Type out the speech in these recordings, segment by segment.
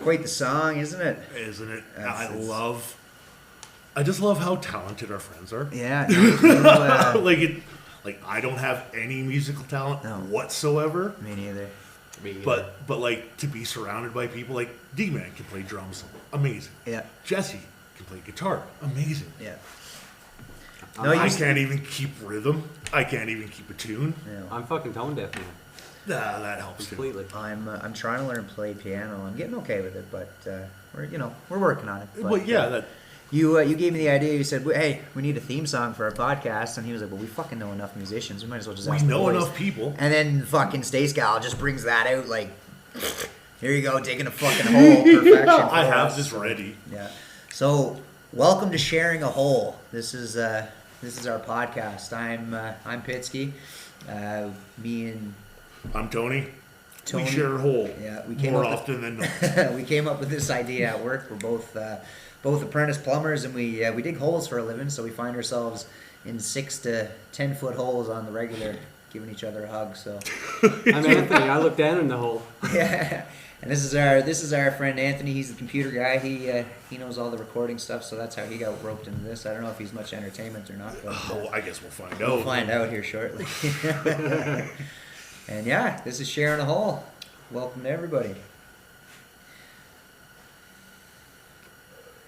quite the song, isn't it? Isn't it? I just love how talented our friends are. Yeah. Like I don't have any musical talent whatsoever. Me neither. But like to be surrounded by people like D-Man can play drums, amazing. Yeah. Jesse can play guitar, amazing. Yeah. I can't even keep rhythm. I can't even keep a tune. Yeah. I'm fucking tone deaf, man. That helps completely. Too. I'm trying to learn to play piano. I'm getting okay with it, but we're working on it. But yeah, you gave me the idea. You said, "Hey, we need a theme song for our podcast," and he was like, "Well, we fucking know enough musicians. We might as well just ask the boys." We know enough people. And then fucking Stace Gal just brings that out like, "Here you go, digging a fucking hole." Perfection. I have this ready. Yeah. So, welcome to Sharing a Hole. This is our podcast. I'm Pitsky. I'm Tony. Tony. We share a hole. Yeah, we came more often than not. We came up with this idea at work. We're both apprentice plumbers, and we dig holes for a living. So we find ourselves in 6 to 10 foot holes on the regular, giving each other a hug. So I'm Anthony. I look down in the hole. Yeah, and this is our friend Anthony. He's the computer guy. He knows all the recording stuff. So that's how he got roped into this. I don't know if he's much entertainment or not. But, I guess we'll find out. We'll find out here shortly. And yeah, this is Sharing a Hole. Welcome to everybody.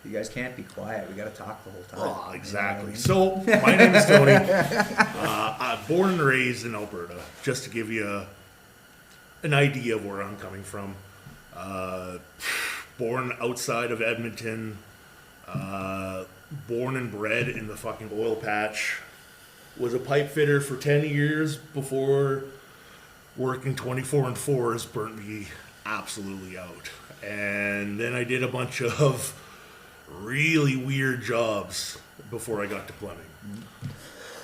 You guys can't be quiet. We got to talk the whole time. Oh, exactly. You So, my name is Tony. I'm born and raised in Alberta. Just to give you an idea of where I'm coming from. Born outside of Edmonton. Born and bred in the fucking oil patch. Was a pipe fitter for 10 years before working 24 and 4s burnt me absolutely out. And then I did a bunch of really weird jobs before I got to plumbing.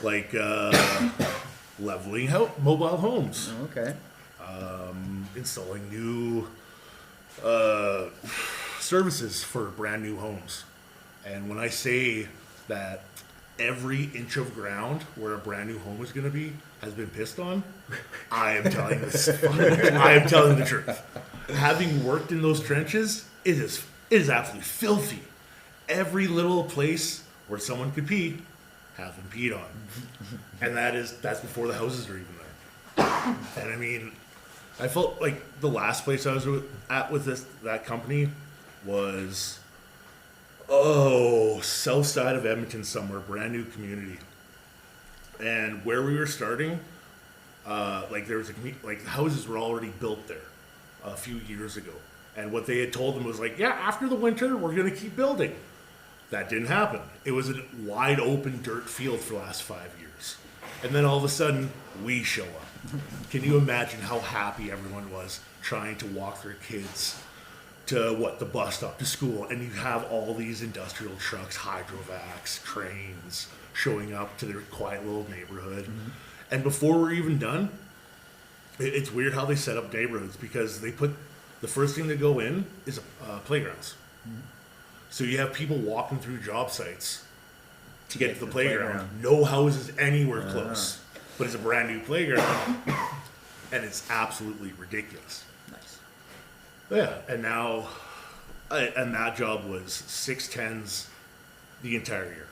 Like leveling out mobile homes. Oh, okay. Installing new services for brand new homes. And when I say that every inch of ground where a brand new home is going to be has been pissed on, I am telling this. I am telling the truth. Having worked in those trenches, it is absolutely filthy. Every little place where someone could pee has been peed on, and that's before the houses are even there. And I mean, I felt like the last place I was at with that company was south side of Edmonton somewhere, brand new community. And where we were starting, there was houses were already built there a few years ago. And what they had told them was like, yeah, after the winter, we're going to keep building. That didn't happen. It was a wide open dirt field for the last 5 years. And then all of a sudden, we show up. Can you imagine how happy everyone was trying to walk their kids to the bus stop, to school, and you have all these industrial trucks, hydrovacs, cranes, showing up to their quiet little neighborhood. Mm-hmm. And before we're even done, it's weird how they set up neighborhoods, because they put the first thing to go in is playgrounds. Mm-hmm. So you have people walking through job sites to get to the playground. No houses anywhere close, but it's a brand new playground, and it's absolutely ridiculous. Nice. Yeah, and now, and that job was 610s the entire year.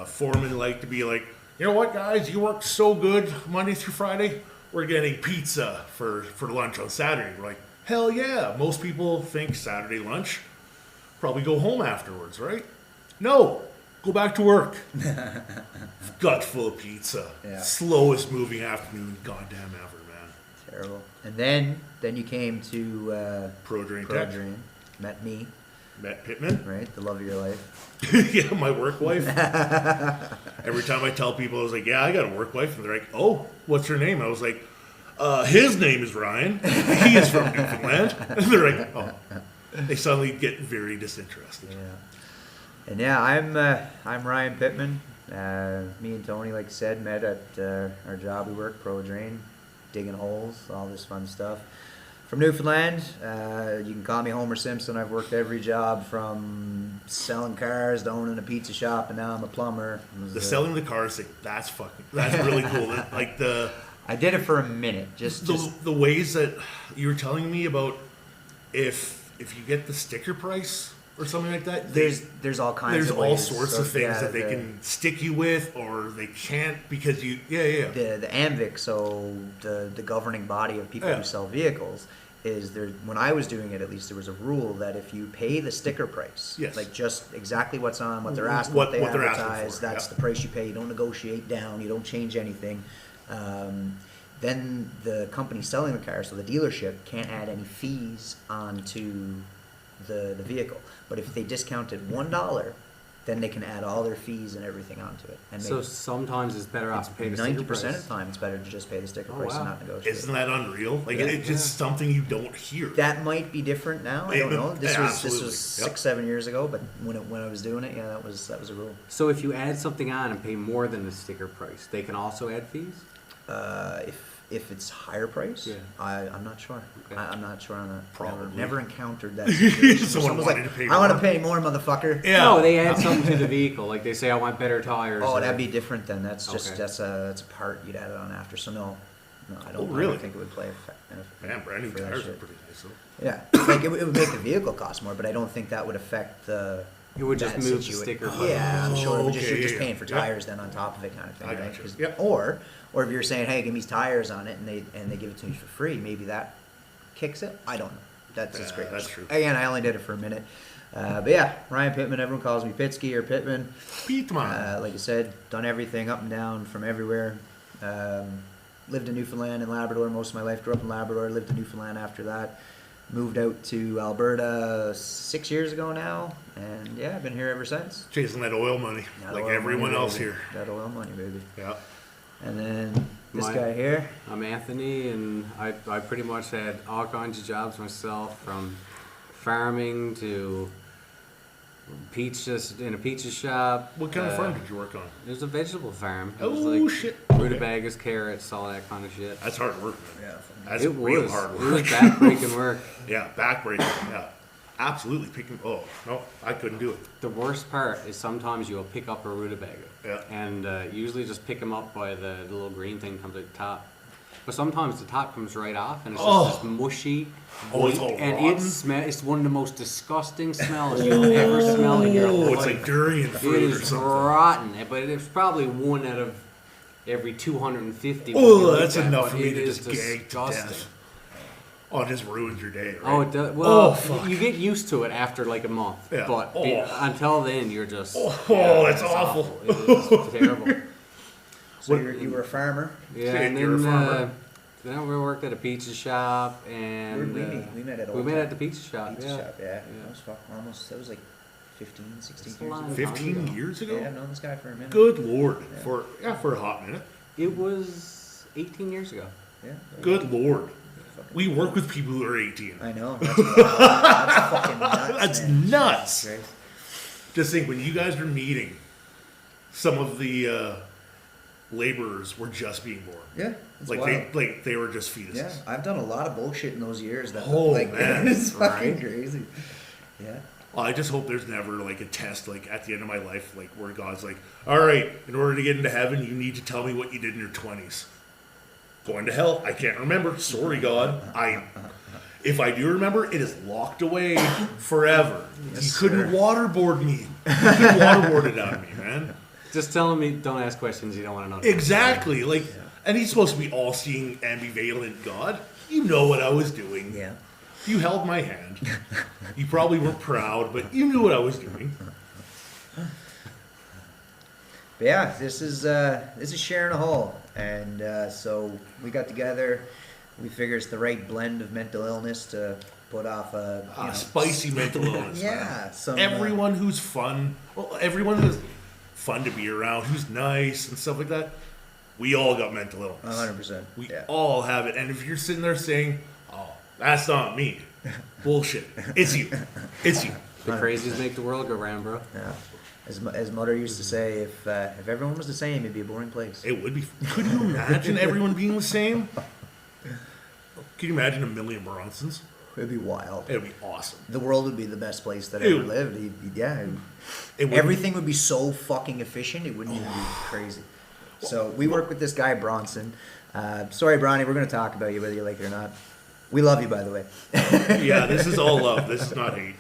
Foreman liked to be like, you know what, guys, you worked so good Monday through Friday, we're getting pizza for lunch on Saturday. We're like, hell yeah. Most people think Saturday lunch, probably go home afterwards, right? No, go back to work. Gut full of pizza. Yeah. Slowest moving afternoon goddamn ever, man. Terrible. And then you came to Pro Drain. Met me. Met Pittman. Right, the love of your life. Yeah, my work wife. Every time I tell people, I was like, yeah, I got a work wife. And they're like, oh, what's her name? I was like, his name is Ryan. He is from Newfoundland. And they're like, oh. They suddenly get very disinterested. Yeah. And yeah, I'm Ryan Pittman. Me and Tony, like I said, met at our job. We work, Pro Drain, digging holes, all this fun stuff. From Newfoundland, you can call me Homer Simpson. I've worked every job from selling cars to owning a pizza shop, and now I'm a plumber. Selling the cars thing, that's really cool. I did it for a minute. Just the ways that you were telling me about if you get the sticker price or something like that, There's all kinds there's of all ways. sorts So, of things yeah, that they can stick you with, or they can't because you. Yeah. the AMVIC, so the governing body of people Yeah. who sell vehicles, is there. When I was doing it, at least there was a rule that if you pay the sticker price, Yes. like just exactly what's on, what they're asking, What what they they're asking advertise, for, that's yeah. the price you pay. You don't negotiate down. You don't change anything. Then the company selling the car, so the dealership, can't add any fees onto the vehicle. But if they discounted $1, then they can add all their fees and everything onto it. And So sometimes it's better off to pay the sticker 90% price. of the time, it's better to just pay the sticker Oh, price and wow. not negotiate. Isn't that unreal? Like Yeah. it's just something you don't hear. That might be different now. I don't know. This Absolutely. was Yep. 6-7 years ago, but when I was doing it, yeah, that was a rule. So if you add something on and pay more than the sticker price, they can also add fees? If it's higher price, Yeah. I'm not sure. Okay. I'm not sure on that. Probably. Never encountered that situation. Someone Someone's wanted like, to pay I want to more." pay more, motherfucker. Yeah. No, they add something to the vehicle. Like they say, I want better tires. Oh, or- that'd be different then. That's just Okay. that's a part you'd add it on after. So no, I don't. Oh, I really? don't think it would play effect. Man, brand new for that tires are shit. pretty nice though. Yeah, like it would make the vehicle cost more, but I don't think that would affect the. It would just that move the situa- sticker price. Yeah, I'm sure. It would just, Okay, you're just yeah, paying for yeah. tires then on top of it, kind of thing, I right? gotcha. 'Cause- Yep. Or if you're saying, hey, give me tires on it, and they give it to me for free, maybe that kicks it. I don't know. That's Yeah, great. that's true. Again, I only did it for a minute, but yeah, Ryan Pittman. Everyone calls me Pitsky or Pittman. Pete, man. Like I said, done everything up and down from everywhere. Lived in Newfoundland and Labrador most of my life. Grew up in Labrador. Lived in Newfoundland after that. Moved out to Alberta 6 years ago now, and yeah, I've been here ever since. Chasing that oil money, That like oil everyone money, else baby. here. That oil money, baby. Yeah. And then this My- guy here. I'm Anthony, and I pretty much had all kinds of jobs myself, from farming to in a pizza shop. What kind of farm did you work on? It was a vegetable farm. It was Oh like shit. rutabagas, carrots, all that kind of shit. That's hard work, man. Yeah. That's it real was. hard It was work. backbreaking work. Yeah, backbreaking. Yeah, absolutely picking. Oh no, I couldn't do it. The worst part is sometimes you'll pick up a rutabaga. Yeah. And usually just pick them up by the little green thing comes at the top. But sometimes the top comes right off and it's just this mushy. Oh, it's all and rotten? it's one of the most disgusting smells you'll ever smell in your Oh, life. it's like durian It fruit or is something. rotten, but it's probably one out of every 250. Oh, when you that's look at it, enough but for me it to is just gag to disgusting. death. Oh, it just ruins your day, right? Oh, it does. Oh, Well, fuck. you get used to it after like a month, Yeah. but Oh. until then, you're just. Oh, that's it's awful. It is terrible. So you were a farmer. Yeah, So and you're a then farmer. then we worked at a pizza shop, and Where'd we meet? We met at we Old met Town. at the pizza shop. Pizza yeah. shop, yeah. That was almost. That was like 15, 16 It's a years long ago. time. 15 years ago. Yeah, I've known this guy for a minute. Good lord, Yeah. for a hot minute. It was 18 years ago. Yeah. Good lord, Fucking- we work with people who are 18. I know. That's, that's fucking nuts. That's man. nuts. Right? Just think, when you guys were meeting, some of the laborers were just being born. Yeah. It's Like wild. they were just fetuses. Yeah, I've done a lot of bullshit in those years. That Oh, like, man. it's fucking Right. crazy. Yeah. Well, I just hope there's never like a test like at the end of my life, like where God's like, all right, in order to get into heaven, you need to tell me what you did in your 20s. Going to hell, I can't remember. Sorry, God. If I do remember, it is locked away forever. Yes, you couldn't sir. waterboard me. You couldn't waterboard it out of me, man. Just telling me, don't ask questions you don't want to know. Exactly. Like, and he's supposed to be all-seeing, ambivalent God. You know what I was doing. Yeah. You held my hand. You probably weren't proud, but you knew what I was doing. But yeah, this is sharing a hole, and so we got together. We figure it's the right blend of mental illness to put off a you know, Spicy mental illness. man. Yeah, some Everyone who's fun, well, everyone who's fun to be around, who's nice and stuff like that, we all got mental illness. 100%. We Yeah. all have it. And if you're sitting there saying, oh, that's not me, bullshit. It's you. It's you. The crazies make the world go round, bro. Yeah. As Mother used to say, if everyone was the same, it'd be a boring place. It would be. Could you imagine everyone being the same? Can you imagine a million Bronsons? It'd be wild. It would be awesome. The world would be the best place that It ever would- lived. It would Everything would be so fucking efficient, it wouldn't even be crazy. So we work with this guy Bronson. Sorry, Bronny, we're going to talk about you whether you like it or not. We love you, by the way. Yeah, this is all love. This is not hate.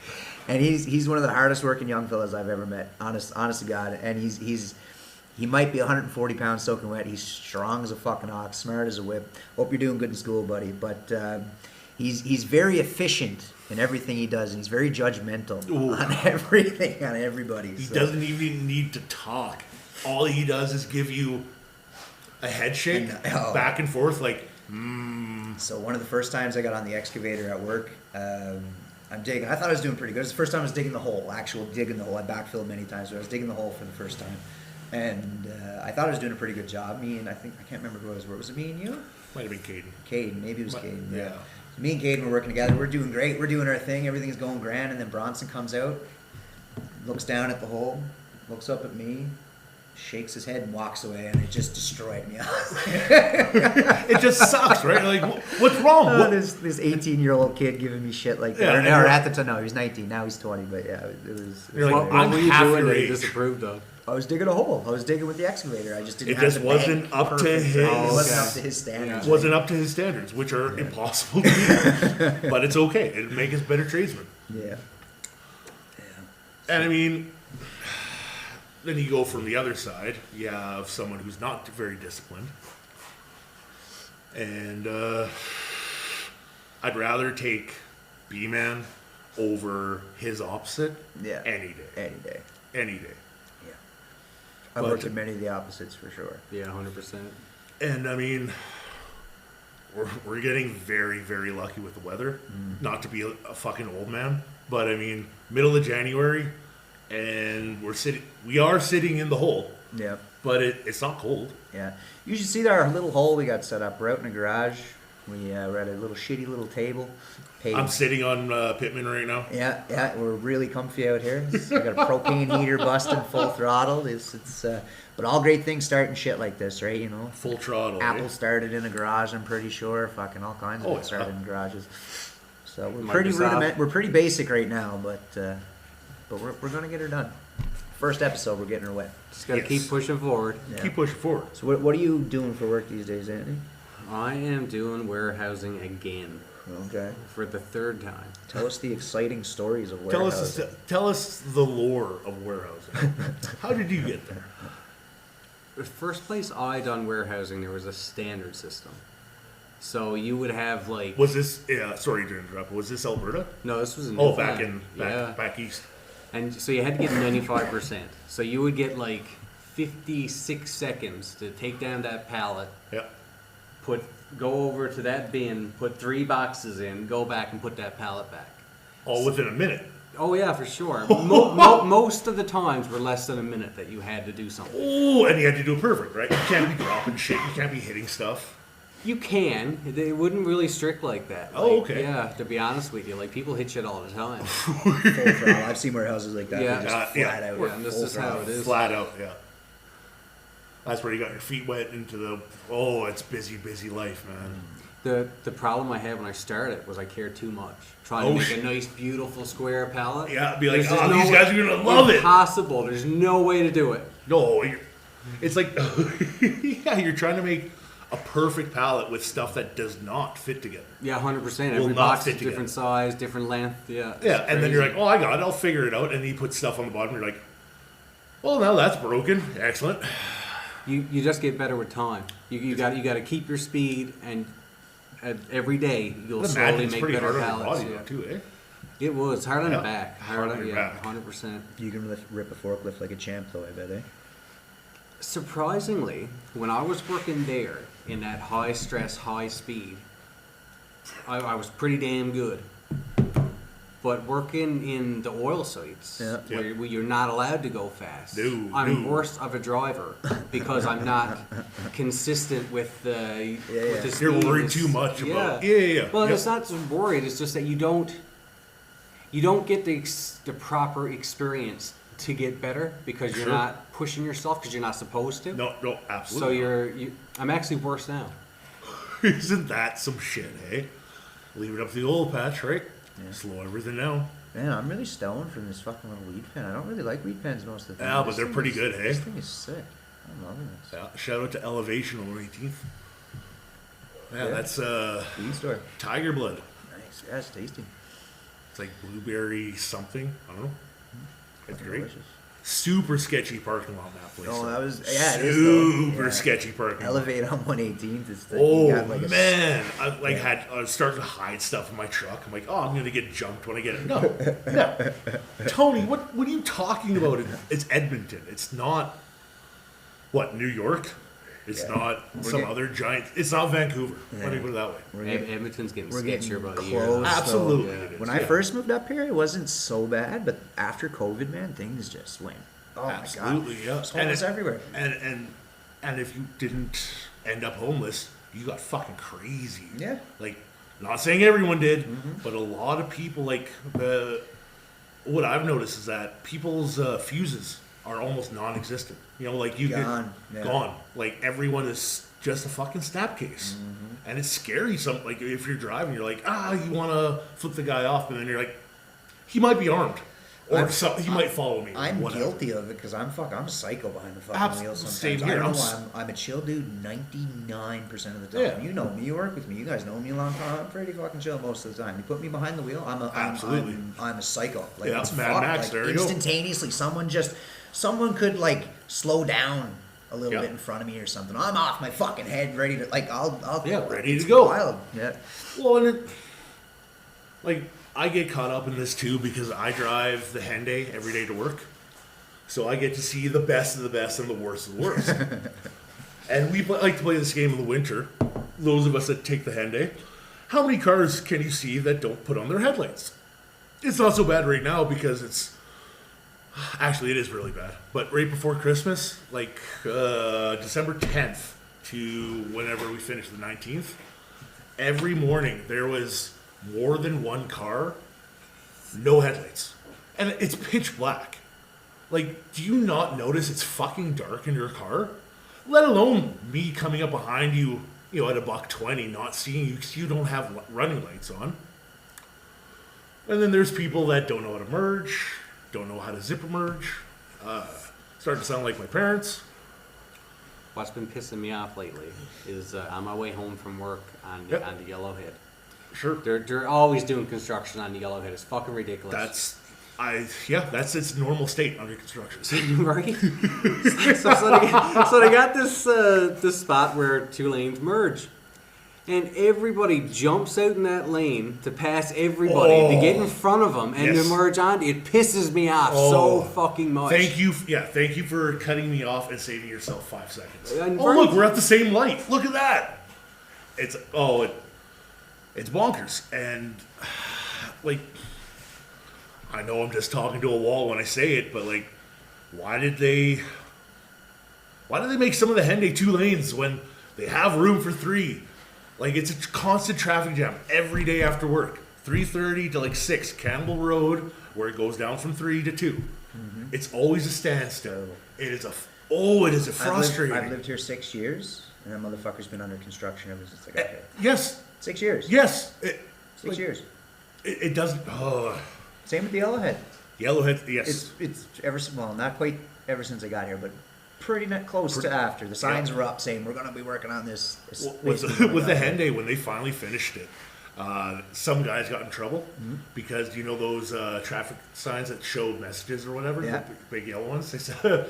And he's one of the hardest working young fellas I've ever met. Honest to God. And he might be 140 pounds soaking wet. He's strong as a fucking ox, smart as a whip. Hope you're doing good in school, buddy. But he's very efficient in everything he does, and he's very judgmental on everything, on everybody. He doesn't even need to talk. All he does is give you a head shake back and forth, like. So one of the first times I got on the excavator at work, I'm digging. I thought I was doing pretty good. It was the first time I was digging the hole, digging the hole. I backfilled many times, but I was digging the hole for the first time. And I thought I was doing a pretty good job. Me and I can't remember who I was. Was it me and you? Might have been Caden. Caden, maybe it was Caden. Yeah. So me and Caden were working together. We're doing great. We're doing our thing. Everything's going grand. And then Bronson comes out, looks down at the hole, looks up at me, shakes his head and walks away, and it just destroyed me. It just sucks, right? Like, what's wrong? This 18-year-old kid giving me shit like that. Yeah, Or at the time, no, he was 19. Now he's 20. But yeah, it was. You're like, What were you half doing your that you age. disapproved of? I was digging a hole. I was digging with the excavator. I just didn't. It have just the wasn't bank up to perfect. his- It Oh, wasn't okay. up to his standards. Wasn't up to his standards, which are impossible to do. But it's okay. It'd make us better tradesmen. Yeah. And I mean, then you go from the other side. You have someone who's not very disciplined. And I'd rather take B-Man over his opposite Yeah. any day. Any day. Any day. Yeah. I've But- worked at many of the opposites for sure. Yeah, 100%. And I mean, we're getting very, very lucky with the weather. Not to be a fucking old man, but I mean, middle of January, and we are sitting in the hole, Yeah. but it's not cold. Yeah. You should see our little hole we got set up. We're out in a garage. We're at a little shitty little table. I'm sitting on Pittman right now. Yeah, we're really comfy out here. We got a propane heater busting full throttle. But all great things start in shit like this, right? You know, Full throttle. Apple eh? started in a garage. I'm pretty sure. Fucking all kinds of Oh, it started yeah. in garages. So we're Microsoft. We're pretty basic right now, but we're gonna get her done. First episode, we're getting her wet. Just gotta Yes. keep pushing forward. Yeah. Keep pushing forward. So what are you doing for work these days, Anthony? I am doing warehousing again Okay. for the third time. Tell us the exciting stories of Tell warehousing. us the lore of warehousing. How did you get there? The first place I done warehousing, there was a standard system. So you would have like Was this? Sorry to interrupt. Was this Alberta? no, this was in Oh, Newfoundland. back east. And so you had to get 95%. So you would get like 56 seconds to take down that pallet, Yeah. go over to that bin, put 3 boxes in, go back and put that pallet back. All within a minute. Oh yeah, for sure. Most of the times were less than a minute that you had to do something. Oh, and you had to do it perfect, right? You can't be dropping shit. You can't be hitting stuff. You can. They wouldn't really strict like that. Oh, Like, okay. Yeah, to be honest with you, like people hit shit all the time. Full throttle. I've seen warehouses like that. Yeah. They're just Yeah. flat out. Yeah, and this full is how throttle. it is. Flat out, yeah. That's where you got your feet wet into the. Oh, it's busy, busy life, man. The problem I had when I started was I cared too much. Trying Oh, to make shit. a nice, beautiful square palette. Yeah, be like, There's just oh, no these way- guys are gonna love it. Impossible. There's no way to do it. No, it's like, yeah, you're trying to make a perfect palette with stuff that does not fit together. Yeah, 100%. Will Every not box fit is different together. size, different length. Yeah. Yeah, it's and then you're crazy. like, oh, I got it, I'll figure it out. And then you put stuff on the bottom, you're like, well, now that's broken. Excellent. You just get better with time. You got to keep your speed, and every day you'll I'd imagine slowly it's make pretty better hard on your pallets. body, Yeah. though, too, eh? It was hard on Yeah. the back. Hard on your yeah, back. 100%. You can rip a forklift like a champ, though. I bet, eh? Surprisingly, when I was working there in that high stress, high speed, I was pretty damn good. But working in the oil sites, Yeah. where you're not allowed to go fast, No, I'm no. worse of a driver because I'm not consistent with the. Yeah, with the You're speed. worried It's- too much about. Yeah. Well, Yep. it's not just worried. It's just that you don't get the proper experience to get better because you're Sure. not pushing yourself because you're not supposed to. No, So absolutely. I'm actually worse now. Isn't that some shit, eh? Leave it up to the oil patch, right? Yeah. Slow everything down. Man, I'm really stoned from this fucking little weed pen. I don't really like weed pens most of the time. Yeah, but This they're thing pretty is- good, hey? This thing is sick. I'm loving this. Yeah, shout out to Elevation on 18th. Yeah, that's Bean store. tiger blood. Nice. Yeah, it's tasty. It's like blueberry something. I don't know. It's great. Delicious. Super sketchy parking lot in that place. Oh, though. that was it is though. Super Yeah. sketchy parking lot. Elevate on 118th. It's the, Oh you got like a man, I yeah. I was starting to hide stuff in my truck. I'm like, oh, I'm gonna get jumped when I get it. No, Tony, what are you talking about? It's Edmonton. It's not New York. It's Yeah. not We're some get- other giant. It's not Vancouver. Let me Yeah. put it that way. We're getting, Edmonton's getting we're getting sketchier by the close. year. though. Absolutely. Yeah. it is, When I yeah. first moved up here, it wasn't so bad, but after COVID, man, things just went. Oh Absolutely, my god! yeah. There's homeless everywhere. And if you didn't end up homeless, you got fucking crazy. Yeah. Like, not saying everyone did, but a lot of people, like, what I've noticed is that people's fuses are almost non-existent. You know, like, you Gone, get yeah. gone. Like, everyone is just a fucking snap case. And it's scary. Like, if you're driving, you're like, you want to flip the guy off, and then you're like, he might be armed. Or he might follow me. or I'm whatever. guilty of it because I'm a psycho behind the fucking Abs- wheel sometimes. same I here. don't know, I'm a chill dude 99% of the time. Yeah. You know me, you work with me. You guys know me a long time. I'm pretty fucking chill most of the time. You put me behind the wheel, Absolutely. I'm a psycho. Like, Yeah, it's Mad fucked. Max, Like, there you go. instantaneously, someone could like slow down a little Yeah. bit in front of me or something. I'm off my fucking head, ready to like I'll Yeah, go. ready to It's go. Wild. Yeah. Well, and like, I get caught up in this too because I drive the Hyundai every day to work. So I get to see the best of the best and the worst of the worst. And we like to play this game in the winter. Those of us that take the Hyundai. How many cars can you see that don't put on their headlights? It's not so bad right now because actually it is really bad. But right before Christmas, like December 10th to whenever we finish the 19th, every morning there was more than one car, no headlights. And it's pitch black. Like, do you not notice it's fucking dark in your car? Let alone me coming up behind you, at $120, not seeing you because you don't have running lights on. And then there's people that don't know how to merge, don't know how to zipper merge. Starting to sound like my parents. What's been pissing me off lately is on my way home from work on Yep. the Yellowhead. Sure. They're always doing construction on the Yellowhead. It's fucking ridiculous. That's its normal state under construction. Right? so they got this spot where two lanes merge. And everybody jumps out in that lane to pass everybody to get in front of them and Yes. to merge on. It pisses me off so fucking much. Thank you for cutting me off and saving yourself 5 seconds. And Look, we're at the same light. Look at that. It's bonkers. And like, I know I'm just talking to a wall when I say it, but like, why did they make some of the Hyundai 2 lanes when they have room for 3? Like, it's a constant traffic jam every day after work. 3:30 to like 6, Campbell Road, where it goes down from 3 to 2. It's always a standstill. It is a frustrating. I've lived here 6 years, and that motherfucker's been under construction ever since I got here. Yes, 6 years. yes. 6 years. It doesn't. Same with the Yellowhead. Yellowhead, yes. It's not quite ever since I got here, but pretty close to after. The signs were up saying we're going to be working on this. With the Hyundai, when they finally finished it, some guys got in trouble because those traffic signs that show messages or whatever, Yeah. the big yellow ones. They said,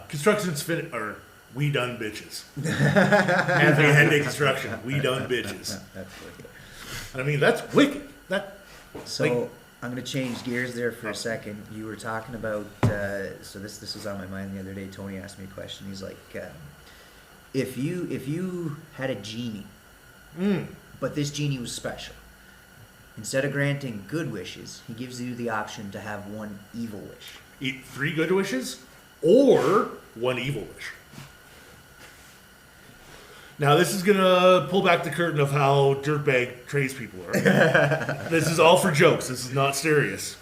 "Construction's finished," or "We done bitches." Anthony Hyundai Construction, we done bitches. That's wicked. And I mean, that's wicked. So Like- I'm going to change gears there for a second. You were talking about, so this was on my mind the other day. Tony asked me a question. He's like, if you had a genie, but this genie was special, instead of granting good wishes, he gives you the option to have one evil wish. Eat 3 good wishes or 1 evil wish. Now, this is going to pull back the curtain of how dirtbag tradespeople are. This is all for jokes. This is not serious.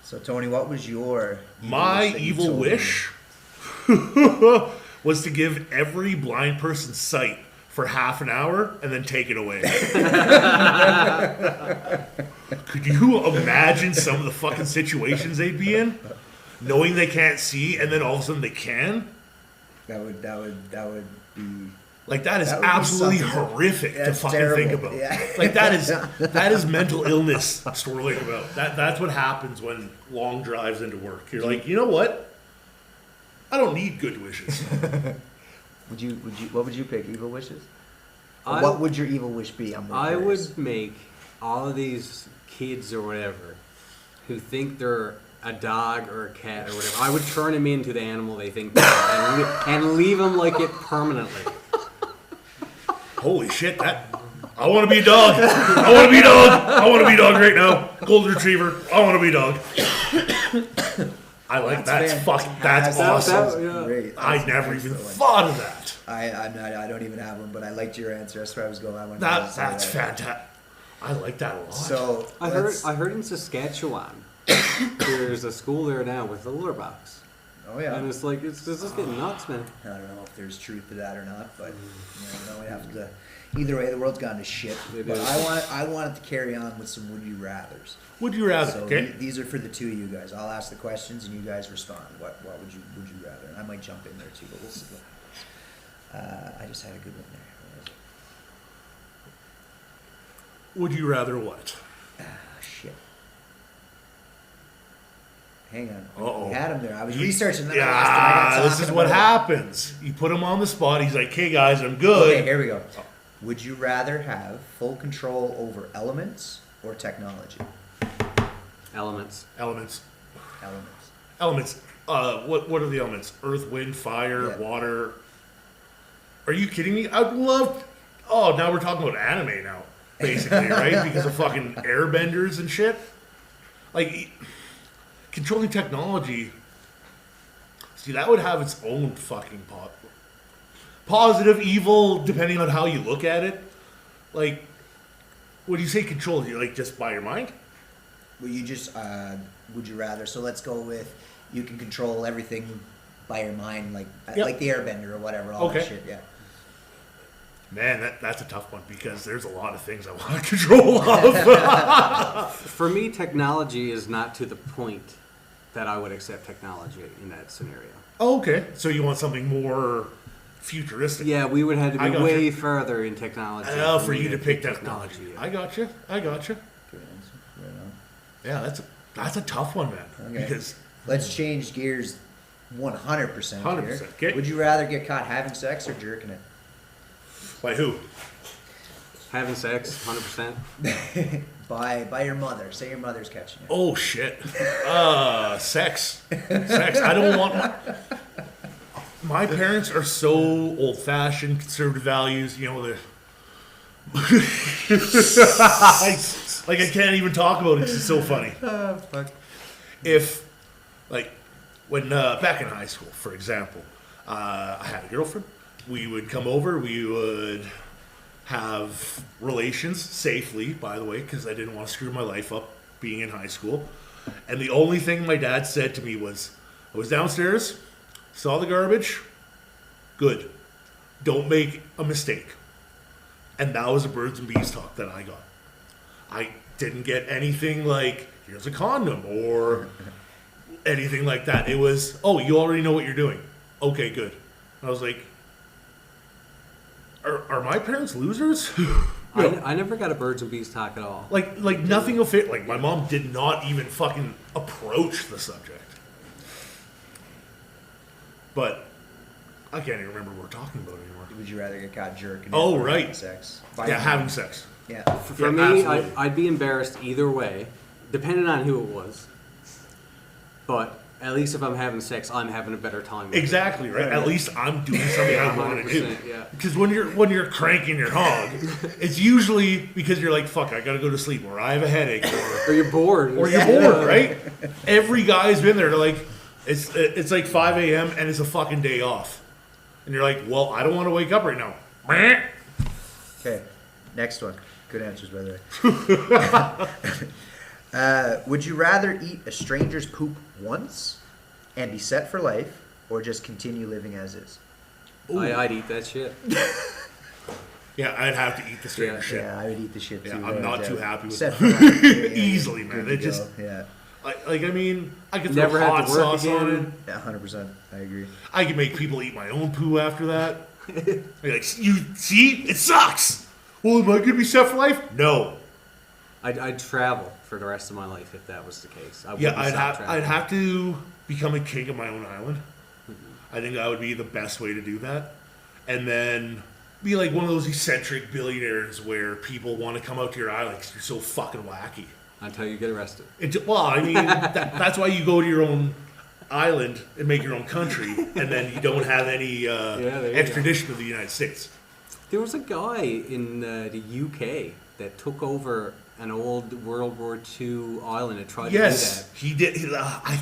So Tony, what was your My that you evil told me? wish was to give every blind person sight for half an hour and then take it away. Could you imagine some of the fucking situations they'd be in? Knowing they can't see and then all of a sudden they can? That would be Like that is That would be absolutely something. horrific to That's fucking terrible. think about. Yeah. Like that is mental illness swirling about. That's what happens when long drives into work. You're like, you know what? I don't need good wishes. What would you pick? Evil wishes? Or I- what would your evil wish be? I'm more I curious. would make all of these kids or whatever who think they're a dog or a cat or whatever. I would turn them into the animal they think they are and leave them like it permanently. Holy shit! I want to be a dog. I want to be a dog. I want to be a dog right now. Golden retriever. I want to be a dog. I like that's awesome. yeah. Great. I That's never an even excellent one. thought of that. I'm not. I don't even have one, but I liked your answer. That's where I was going. I wanted to That's say that. fantastic. I like that a lot. So I heard in Saskatchewan there's a school there now with a litter box. Oh yeah. And it's like it's just getting nuts, man. I don't know if there's truth to that or not, but we have to. Either way, the world's gone to shit. It But is. I wanted to carry on with some would you rather's. Would you rather? So Okay. these are for the two of you guys. I'll ask the questions and you guys respond. What would you rather? And I might jump in there too, but we'll see what happens. I just had a good one there. Where was it? Would you rather what? Ah, shit. Hang on. Uh-oh. We had him there. I was researching that. I Yeah, got this talking is what about it. happens. You put him on the spot. He's like, "Hey guys, I'm good." Okay, here we go. Would you rather have full control over elements or technology? Elements. Elements. Elements. Elements. What are the elements? Earth, wind, fire, Yeah. water. Are you kidding me? I'd love. Oh, now we're talking about anime now, basically, right? Because of fucking airbenders and shit. Like controlling technology. See, that would have its own fucking positive, evil, depending on how you look at it. Like, when you say control, you like just by your mind? Well, you just would you rather? So let's go with you can control everything by your mind, like Yep. like the Airbender or whatever. All that Okay. shit. Yeah. Man, that's a tough one because there's a lot of things I want control of. For me, technology is not to the point that I would accept technology in that scenario. Oh, okay. So you want something more futuristic? Yeah, we would have to I be gotcha. way further in technology. For me you to pick technology. yeah. I gotcha. Good answer. Right on. Yeah, that's a tough one, man. Okay. Because Let's change gears 100%. 100%, okay. Would you rather get caught having sex or jerking it? by who? Having sex, 100%. By your mother. Say your mother's catching it. Oh shit. Sex. Sex. I don't want my parents are so old fashioned, conservative values, you know, like I can't even talk about it 'cause it's so funny. Fuck. If like when back in high school, for example, I had a girlfriend. We would come over, we would have relations safely, by the way, because I didn't want to screw my life up being in high school. And the only thing my dad said to me was, I was downstairs, saw the garbage, good. Don't make a mistake. And that was a birds and bees talk that I got. I didn't get anything like, here's a condom, or anything like that. It was, oh, you already know what you're doing. Okay, good. I was like, are my parents losers? I never got a birds and bees talk at all. like nothing will fit. Like my mom did not even fucking approach the subject. But I can't even remember what we're talking about anymore. Would you rather get caught jerking? Oh, or right. having sex. By Yeah, your having mom. sex. Yeah. For Yeah, me, absolutely. I'd be embarrassed either way, depending on who it was. But at least if I'm having sex, I'm having a better time. with it. Exactly, right? At least I'm doing something I want to do. 100%, yeah. Because when you're cranking your hog, it's usually because you're like, fuck, I gotta go to sleep, or I have a headache, Or you're bored. or you're bored, right? Every guy's been there. They're like, it's like 5 a.m. and it's a fucking day off, and you're like, well, I don't want to wake up right now. Okay. Next one. Good answers, by the way. Would you rather eat a stranger's poop once and be set for life, or just continue living as is? I'd eat that shit. Yeah, I'd have to eat the stranger Yeah, shit. Yeah, I would eat the shit too. Yeah, I'm not too happy with set that. for life. Yeah, Easily, good man. to It just, go. Yeah. I mean, I could throw Never have hot to work sauce on it. again. Yeah, 100%. I agree. I could make people eat my own poo after that. You're like, you see, it sucks. Well, am I gonna be set for life? No. I'd travel for the rest of my life if that was the case. Yeah, I'd have to become a king of my own island. I think that would be the best way to do that. And then be like one of those eccentric billionaires where people want to come out to your island because you're so fucking wacky. Until you get arrested. Well, I mean, that's why you go to your own island and make your own country, and then you don't have any extradition to the United States. There was a guy in the UK that took over an old World War II island and tried to do that. Yes, he did. I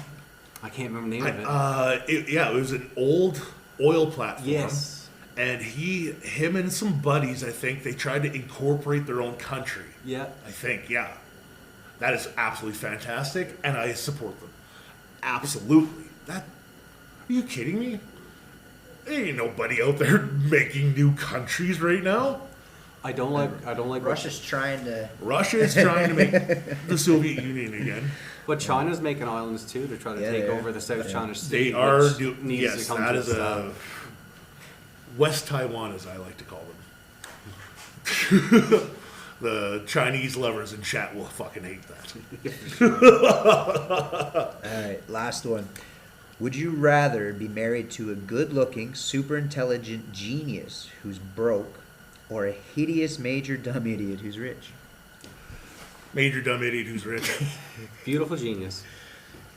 can't remember the name of it. It was an old oil platform. Yes. And him and some buddies, I think, they tried to incorporate their own country. Yeah. I think, yeah. That is absolutely fantastic, and I support them. Absolutely. Are you kidding me? There ain't nobody out there making new countries right now. I don't like Russia's trying to. Russia is trying to make the Soviet Union again. But China's making islands too to try to take over the South China Sea. They are needs yes, to come that to is a West Taiwan, as I like to call them. The Chinese lovers in chat will fucking hate that. All right, last one. Would you rather be married to a good-looking, super intelligent genius who's broke, or a hideous major dumb idiot who's rich? Major dumb idiot who's rich. Beautiful genius.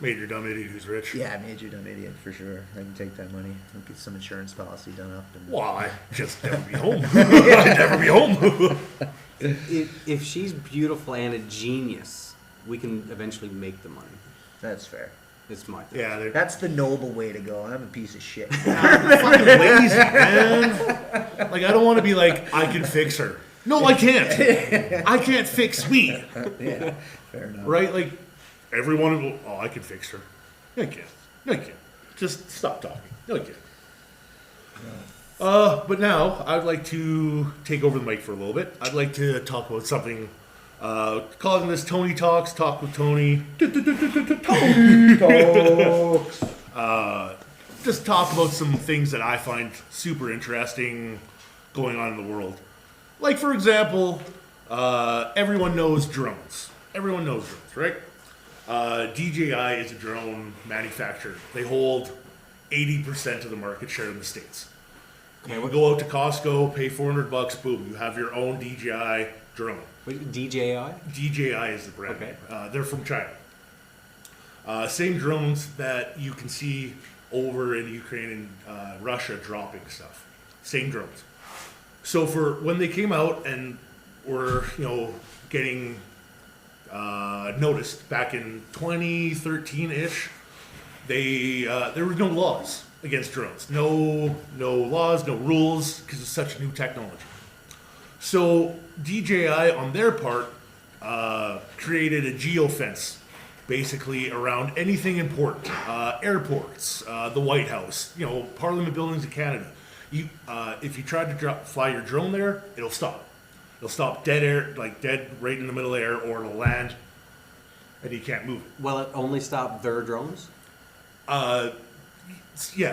Major dumb idiot who's rich. Yeah, major dumb idiot for sure. I can take that money. I'll get some insurance policy done up. And... Well, I just never be home. I'd never be home. If she's beautiful and a genius, we can eventually make the money. That's fair. It's my thing. Yeah, that's the noble way to go. I'm a piece of shit. I'm fucking lazy, man. Like, I don't want to be like, I can fix her. No, I can't. I can't fix me. Yeah, fair enough. Right? Like, everyone will, I can fix her. No, I can't. No, I can't. Just stop talking. No, I can't. But now, I'd like to take over the mic for a little bit. I'd like to talk about something, calling this Tony Talks, Talk with Tony. Tony Talks. Just talk about some things that I find super interesting going on in the world. Like, for example, everyone knows drones. Everyone knows drones, right? DJI is a drone manufacturer. They hold 80% of the market share in the States. Okay, we go out to Costco, pay $400, boom, you have your own DJI drone. Wait, DJI? DJI is the brand. Okay. They're from China. Same drones that you can see over in Ukraine and Russia dropping stuff. Same drones. So for when they came out and were, getting noticed back in 2013-ish, there were no laws against drones. No laws, no rules, because it's such new technology. So DJI, on their part, created a geofence, basically around anything important. Airports, the White House, Parliament buildings in Canada. If you try to fly your drone there, it'll stop. It'll stop dead right in the middle of the air, or it'll land, and you can't move it. Will it only stop their drones? DJI,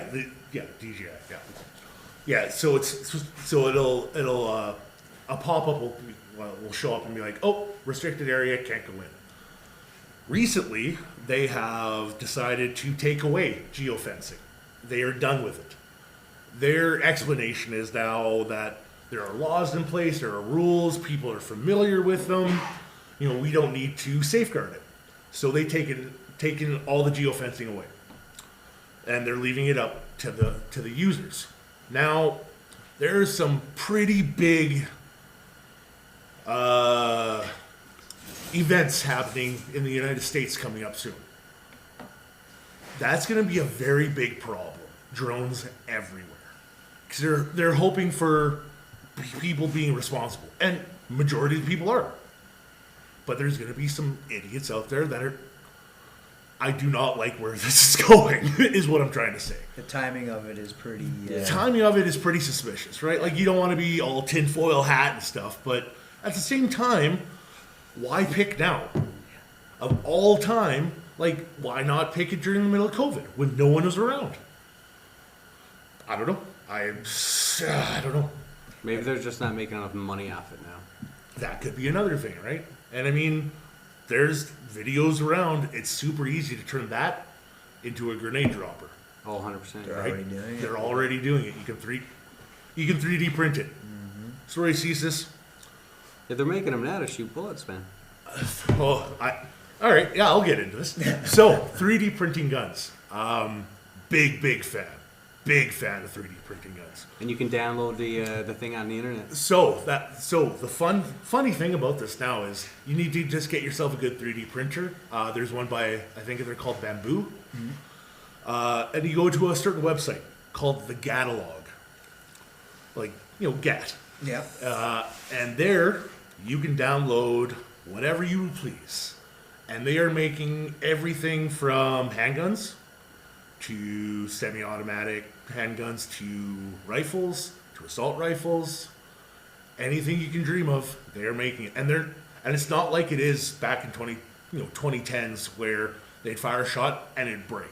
yeah. So it'll a pop up will show up and be like, oh, restricted area, can't go in. Recently, they have decided to take away geofencing. They are done with it. Their explanation is now that there are laws in place, there are rules, people are familiar with them. We don't need to safeguard it. So they've taken all the geofencing away, and they're leaving it up to the users. Now, there's some pretty big events happening in the United States coming up soon. That's going to be a very big problem. Drones everywhere. Because they're hoping for people being responsible. And majority of the people are. But there's going to be some idiots out there that are... I do not like where this is going, is what I'm trying to say. The timing of it is pretty... The timing of it is pretty suspicious, right? Like, you don't want to be all tinfoil hat and stuff, but at the same time, why pick now? Of all time, why not pick it during the middle of COVID when no one was around? I don't know. I don't know. Maybe they're just not making enough money off it now. That could be another thing, right? And I mean, there's videos around. It's super easy to turn that into a grenade dropper. Oh, 100%. They're Right? already doing it. They're already doing it. You can 3D print it. Sorry, Cesis. Yeah, they're making them now to shoot bullets, man. All right, yeah, I'll get into this. So, 3D printing guns. Big fan. Big fan of 3D printing guns. And you can download the thing on the internet. So the funny thing about this now is you need to just get yourself a good 3D printer. There's one by, I think they're called Bamboo. And you go to a certain website called the Gatalog. Like, GAT. Yeah. And there you can download whatever you please. And they are making everything from handguns to semi-automatic handguns to rifles to assault rifles. Anything you can dream of, they are making it. And it's not like it is back in 2010s where they'd fire a shot and it'd break.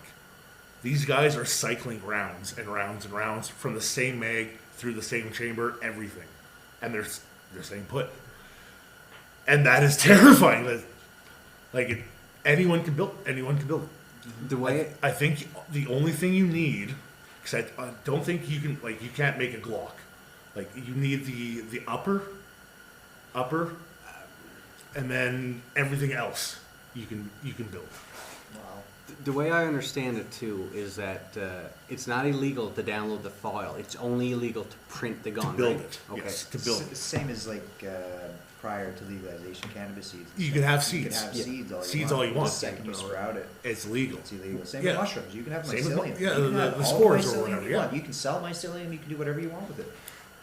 These guys are cycling rounds and rounds and rounds from the same mag through the same chamber, everything. And they're staying put. And that is terrifying. Anyone can build it. The way I think the only thing you need, because I don't think you can, you can't make a Glock. You need the upper, and then everything else you can build. Wow. the way I understand it too is that it's not illegal to download the file. It's only illegal to print the gun. To build right? it. Okay. Yes, to build it. Same as prior to legalization, cannabis seeds. You can have You can seeds. have Yeah. seeds all you want. want. The second you sprout it, It's legal. it's illegal. Same Yeah. with mushrooms. You can have Same with mycelium. yeah, You can the have all spores or mycelium whatever, you yeah. want. You can sell mycelium. You can do whatever you want with it.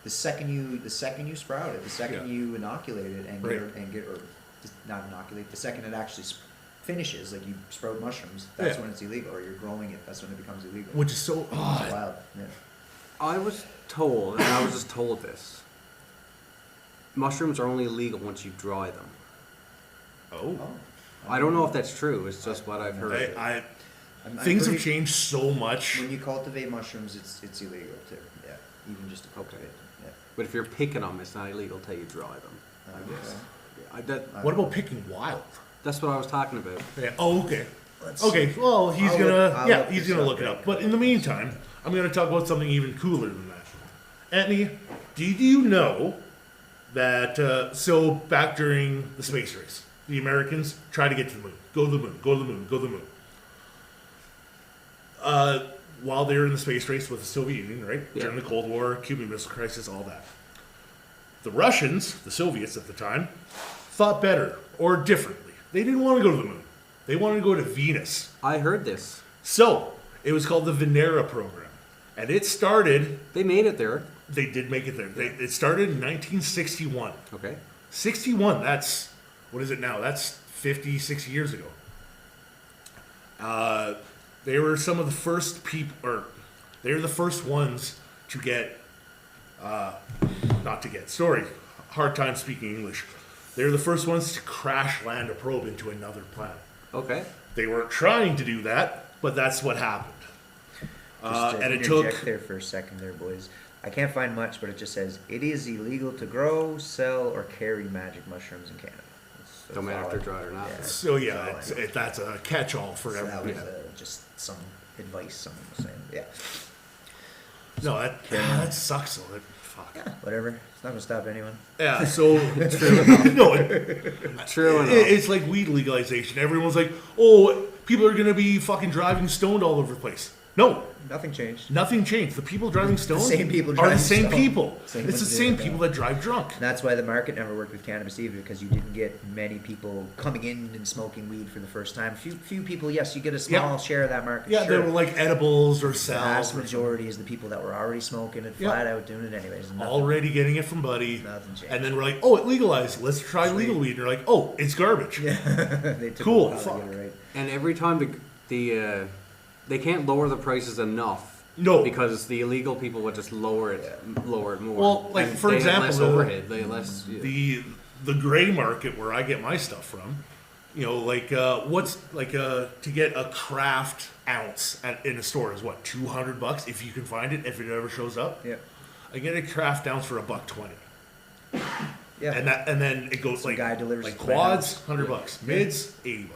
The second you sprout it, the second Yeah. you inoculate it and Right. or just not inoculate, the second it actually finishes, like you sprout mushrooms, that's Yeah. when it's illegal. Or you're growing it, that's when it becomes illegal. Which is so It's odd. wild. Yeah. I was told, and I was just told this. Mushrooms are only illegal once you dry them. Oh. Oh. I don't know if that's true. It's just what I've heard. I'm Things have pretty- changed so much. When you cultivate mushrooms, it's illegal too. Yeah, even just to cultivate them. Yeah. But if you're picking them, it's not illegal till you dry them. Okay. What about picking wild? That's what I was talking about. Yeah. Oh, okay. Let's- Okay. Well, I'll look he's this gonna up look it real up. But in the meantime, I'm gonna talk about something even cooler than that. Anthony, did you know that so back during the space race, the Americans tried to get to the moon, go to the moon, go to the moon, go to the moon. While they were in the space race with the Soviet Union, right? Yeah. During the Cold War, Cuban Missile Crisis, all that. The Russians, the Soviets at the time, thought better or differently. They didn't want to go to the moon. They wanted to go to Venus. I heard this. So, it was called the Venera program. And it started, They made it there. they did make it there. It started in 1961. Okay. 61, that's, what is it now? That's 50, 60 years ago. They were some of the first people, or they were the first ones to get, hard time speaking English. They were the first ones to crash land a probe into another planet. Okay. They weren't trying to do that, but that's what happened. Just to And it interject took, there for a second there, boys. I can't find much, but it just says, it is illegal to grow, sell, or carry magic mushrooms in Canada. That's Don't matter all if they're I- dried or not. Yeah, so that's yeah, all I know. that's a catch-all for So that everyone. was just some advice someone was saying. Yeah. No, that sucks though. Fuck. Yeah, whatever. It's not going to stop anyone. Yeah, so no, True enough. it's like weed legalization. Everyone's like, oh, people are gonna be fucking driving stoned all over the place. No, Nothing changed. nothing changed. The people driving stoned same people are driving the same stoned. people. Same It's the ones same doing it people now. that drive drunk. And that's why the market never worked with cannabis either, because you didn't get many people coming in and smoking weed for the first time. Few people, yes, you get a small Yeah. share of that market. Yeah, sure. they were like edibles or The vast salve. or majority is the people that were already smoking it, Yeah. flat out doing it anyways. And nothing- already getting it from Buddy. Nothing changed. And then we're like, oh, it legalized. Let's try legal weed. And you're like, oh, it's garbage. Yeah, they took Cool, a while to fuck. get it right. And every time they can't lower the prices enough. No. Because the illegal people would just lower it more. Well, like, And for they example, have less overhead. They less. The gray market where I get my stuff from, You know, like what's like to get a craft ounce in a store is what, $200 if you can find it, if it ever shows up. Yeah. I get a craft ounce for $1.20. Yeah. And then it goes Some guy delivers like it to my quads, house. $100, mids, $80.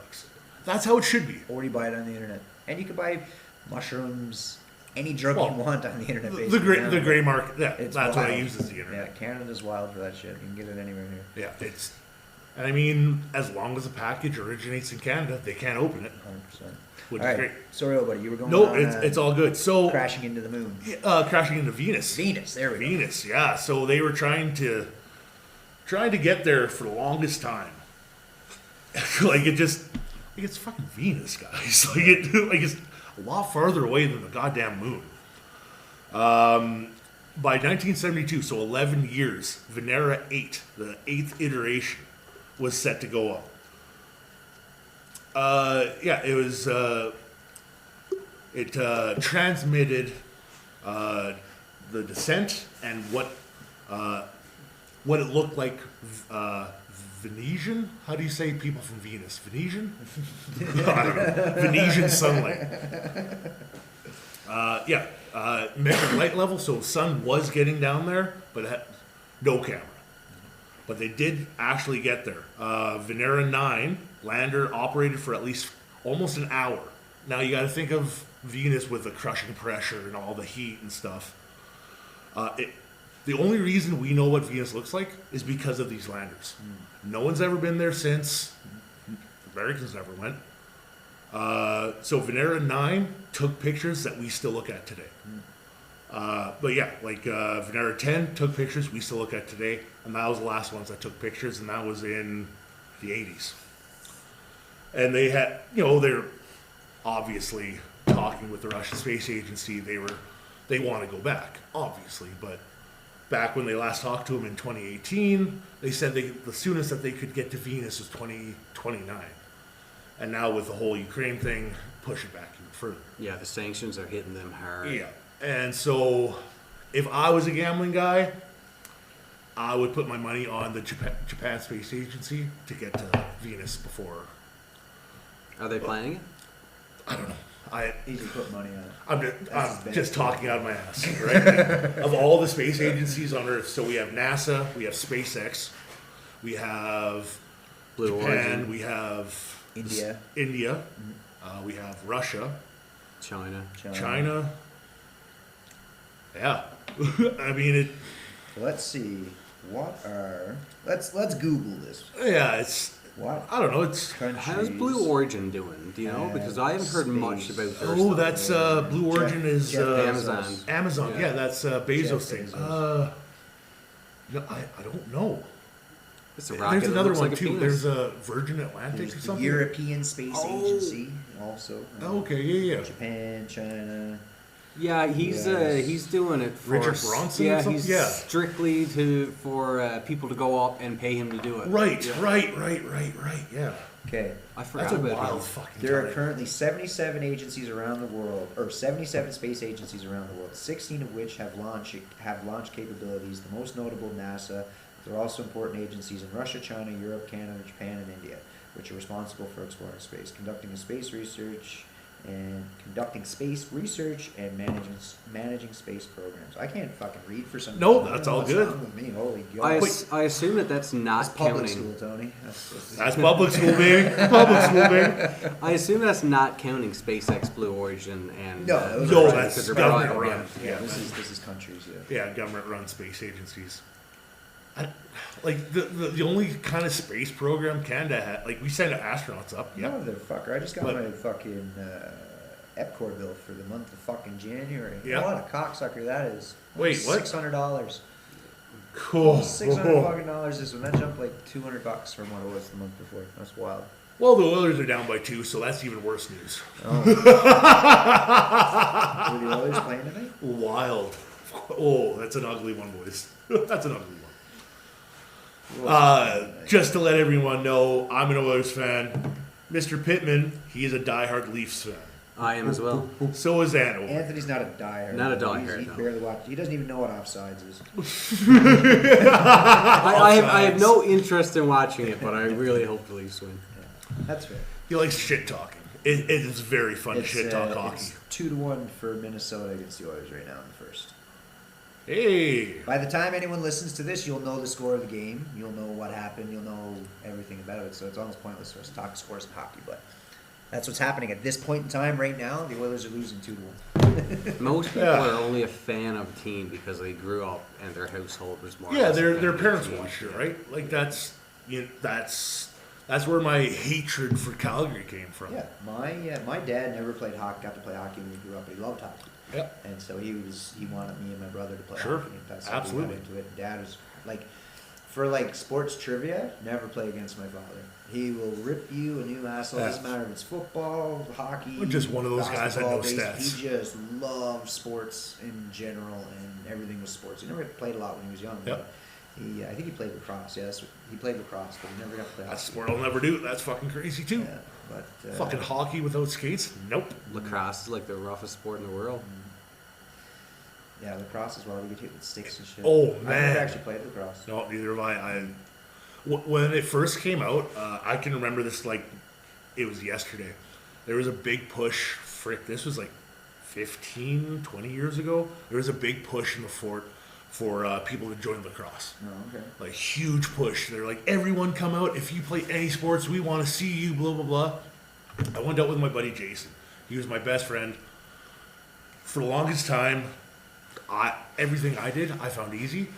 That's how it should be. Or you buy it on the internet. And you can buy mushrooms, any drug you want on the internet. The basically now. gray market, yeah, It's that's what I wild. use is the internet. Yeah, Canada's wild for that shit. You can get it anywhere here. Yeah, and I mean, as long as the package originates in Canada, they can't open it, 100%. which All is right. great. Sorry, buddy. You were going No, on, it's all good. So crashing into the moon. crashing into Venus. Venus. There we go. Venus, yeah. So they were trying to get there for the longest time. Like it's fucking Venus, guys. Like it's a lot farther away than the goddamn moon. By 1972, so 11 years, Venera 8, the 8th iteration, was set to go up. Yeah, it was. It transmitted the descent and what it looked like. Venetian? How do you say people from Venus? Venetian? I don't know. Venetian sunlight. Yeah. Measured light level, so sun was getting down there, but it had no camera. But they did actually get there. Venera 9 lander operated for at least almost an hour. Now you got to think of Venus with the crushing pressure and all the heat and stuff. The only reason we know what Venus looks like is because of these landers. No one's ever been there since. Americans never went. So Venera 9 took pictures that we still look at today. But yeah, like Venera 10 took pictures we still look at today, and that was the last ones that took pictures, and that was in the 80s. And they had, they're obviously talking with the Russian Space Agency. They want to go back, obviously, but back when they last talked to them in 2018, they said the soonest that they could get to Venus was 2029. And now with the whole Ukraine thing, push it back even further. Yeah, the sanctions are hitting them hard. Yeah. And so if I was a gambling guy, I would put my money on the Japan Space Agency to get to Venus before. Are they planning it? I don't know. Easy to put money on it. I'm just talking out of my ass, right? Of all the space agencies on Earth, so we have NASA, we have SpaceX, we have Blue Japan, Origin. we have India. We have Russia, China. China. Yeah, I mean Let's see. Let's Google this. Yeah, it's. What? I don't know. It's. How's Blue Origin doing? Do you know? Because I haven't heard much space. about their Oh, stuff. that's Blue Origin is Jeff Amazon. Amazon. Yeah. Yeah, that's Bezos Jeff thing. Bezos. No, I don't know. It's a rocket. There's that another looks one like a too. penis. There's a Virgin Atlantic There's or the something. European Space Oh. Agency also. Okay, yeah. Japan, China. Yeah, he's doing it for Richard Branson or Yeah, something? he's Yeah. strictly for people to go up and pay him to do it. Right, Yeah. right. Yeah. Okay. I forgot That's a about wild him. fucking There are time. currently 77 agencies around the world, or 77 space agencies around the world, 16 of which have launch capabilities, the most notable NASA. There are also important agencies in Russia, China, Europe, Canada, Japan, and India, which are responsible for exploring space, conducting space research and managing space programs. I can't fucking read for some No, reason. I that's don't know all what's good. wrong with me. Holy I, God. I assume that's not That's public counting. school, Tony. That's public school, baby. Public school, baby. I assume that's not counting SpaceX, Blue Origin, and No, those No, are that's because they're government private, run. yeah. Yeah, this is countries. Yeah. Yeah, government-run space agencies. Like the only kind of space program Canada had, like we send astronauts up. Yeah. Motherfucker, I just got But- my fucking EPCOR bill for the month of fucking January. Yeah. What a cocksucker that is. Wait, what? $600. Cool. $600 fucking dollars this one. That jumped like $200 from what it was the month before. That's wild. Well, the Oilers are down by 2, so that's even worse news. Oh. Were the Oilers playing tonight? Wild. Oh, that's an ugly one, boys. That's an ugly one. Just to let everyone know, I'm an Oilers fan. Mr. Pittman, he is a diehard Leafs fan. I am as well. So is Anna. Anthony's not a diehard. Not a diehard, He no. barely watches. He doesn't even know what offsides is. I have no interest in watching it, but I really hope the Leafs win. That's fair. He likes shit talking. It is very fun to shit talk hockey. It's 2-1 for Minnesota against the Oilers right now in the first. Hey, By the time anyone listens to this, you'll know the score of the game. You'll know what happened. You'll know everything about it. So it's almost pointless for us to talk scores in hockey. But that's what's happening at this point in time right now. The Oilers are losing 2-1. Most people are only a fan of a team because they grew up and their household was more. yeah, or less a their fan of parents the team. watched it, right? Like that's where my hatred for Calgary came from. Yeah, my dad never played hockey. Got to play hockey when he grew up, but he loved hockey. Yep. And so he wanted me and my brother to play Sure. hockey. And that's how we Absolutely. got into it. And Dad was like, for like sports trivia, never play against my father. He will rip you a new asshole. Yeah. Doesn't matter if it's football, hockey. We're just one of those guys that basketball, know stats. He just loved sports in general, and everything was sports. He never played a lot when he was young. Yep. But I think he played lacrosse. Yes, he played lacrosse, but he never got to play hockey. That's a sport I'll never do. That's fucking crazy too. Yeah, but Fucking hockey without skates? Nope. Lacrosse is like the roughest sport in the world. yeah, lacrosse as well. You get hit with sticks and shit. Oh, I've man. never actually played lacrosse. No, neither have I. When it first came out, I can remember this like it was yesterday. There was a big push. Frick, this was like 15, 20 years ago. There was a big push in the fort for people to join lacrosse. Oh, okay. Like huge push. They're like, everyone come out. If you play any sports, we want to see you. Blah blah blah. I went out with my buddy Jason. He was my best friend. For the longest time, everything I did, I found easy.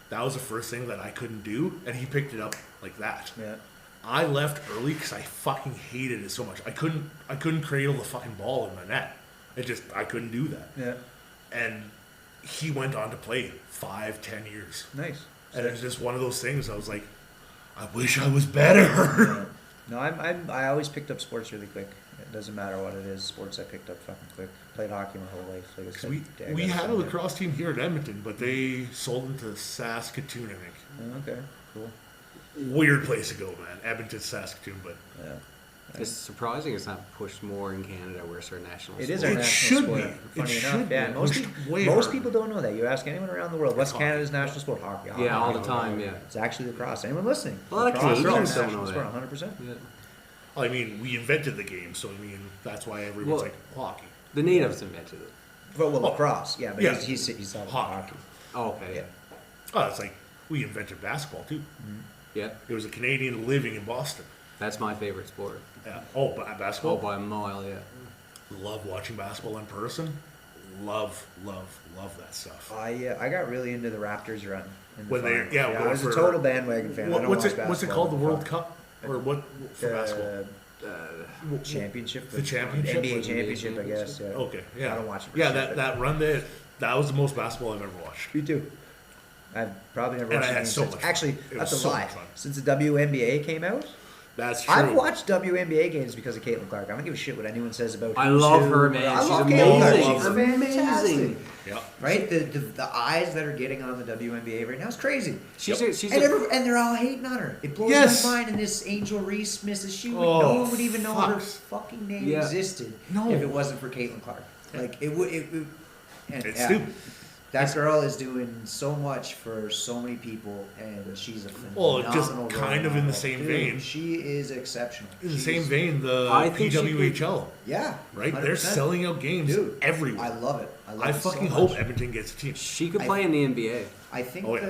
That was the first thing that I couldn't do, and he picked it up like that. Yeah. I left early because I fucking hated it so much. I couldn't cradle the fucking ball in my net. I couldn't do that. Yeah. And he went on to play 5-10 years. Nice. And it was just one of those things. I was like, I wish I was better. No, I always picked up sports really quick. It doesn't matter what it is. Sports I picked up fucking quick. Played hockey my whole life. Like I said, I we got had a some there. lacrosse team here at Edmonton, but they sold them to Saskatoon, I think. Oh, okay, cool. Weird place to go, man. Edmonton, Saskatoon, but Yeah. It's surprising it's not pushed more in Canada where it's our national It is sport. our It national should sport. be. It Funny should enough, yeah. be. Most, Pushed way most harder. people don't know that. You ask anyone around the world, what's hockey. Canada's national sport? Hockey. Yeah, all the Hockey. time, yeah. It's actually lacrosse. Anyone listening? A lot of Lacrosse is our Canadians don't national know sport, that. 100%. Yeah. I mean, we invented the game, so I mean, that's why everyone's Well- like hockey. The natives invented it. Well, lacrosse, yeah, but Yeah. he's talking about Hockey. hockey. Oh, okay. Yeah. Oh, it's like we invented basketball too. Yeah. It was a Canadian living in Boston. That's my favorite sport. Yeah. Oh, basketball. Oh, by a mile, yeah. Love watching basketball in person. Love that stuff. I got really into the Raptors run. In the When they- finals. yeah, I was a for- total bandwagon fan. I don't What's watch it basketball, called? The but World Cup or what for basketball? Championship. The championship? NBA Was it championship, I NBA guess. Yeah. Okay, yeah. I don't watch it. Yeah, for that shit, that run there, that was the most basketball I've ever watched. Me too. I've probably never And watched I a had game so since. much fun. Actually, It that's was a so lie. much fun. Since the WNBA came out, That's true. I've watched WNBA games because of Caitlin Clark. I don't give a shit what anyone says about I who's love who. her, man. I She's love Caitlin Clark. amazing. She's Amazing. fantastic. Yeah. Right? The eyes that are getting on the WNBA right now is crazy. She's Yep. a, she's And, a, and they're all hating on her. It blows Yes. my mind. And this Angel Reese misses shoot. Oh, No one would even know her fuck. fucking name Yeah. existed No. if it wasn't for Caitlin Clark. Like it would. And, It's yeah, stupid. That girl is doing so much for so many people, and she's a Well, phenomenal. just role kind of in the model. same Dude, vein. She is exceptional. In the She's- same vein, the I think she could- PWHL, Yeah. right? 100%. They're selling out games Dude, everywhere. I love it. I love I it so fucking much. hope Edmonton gets a team. she could I- play in the NBA. I think Oh, yeah.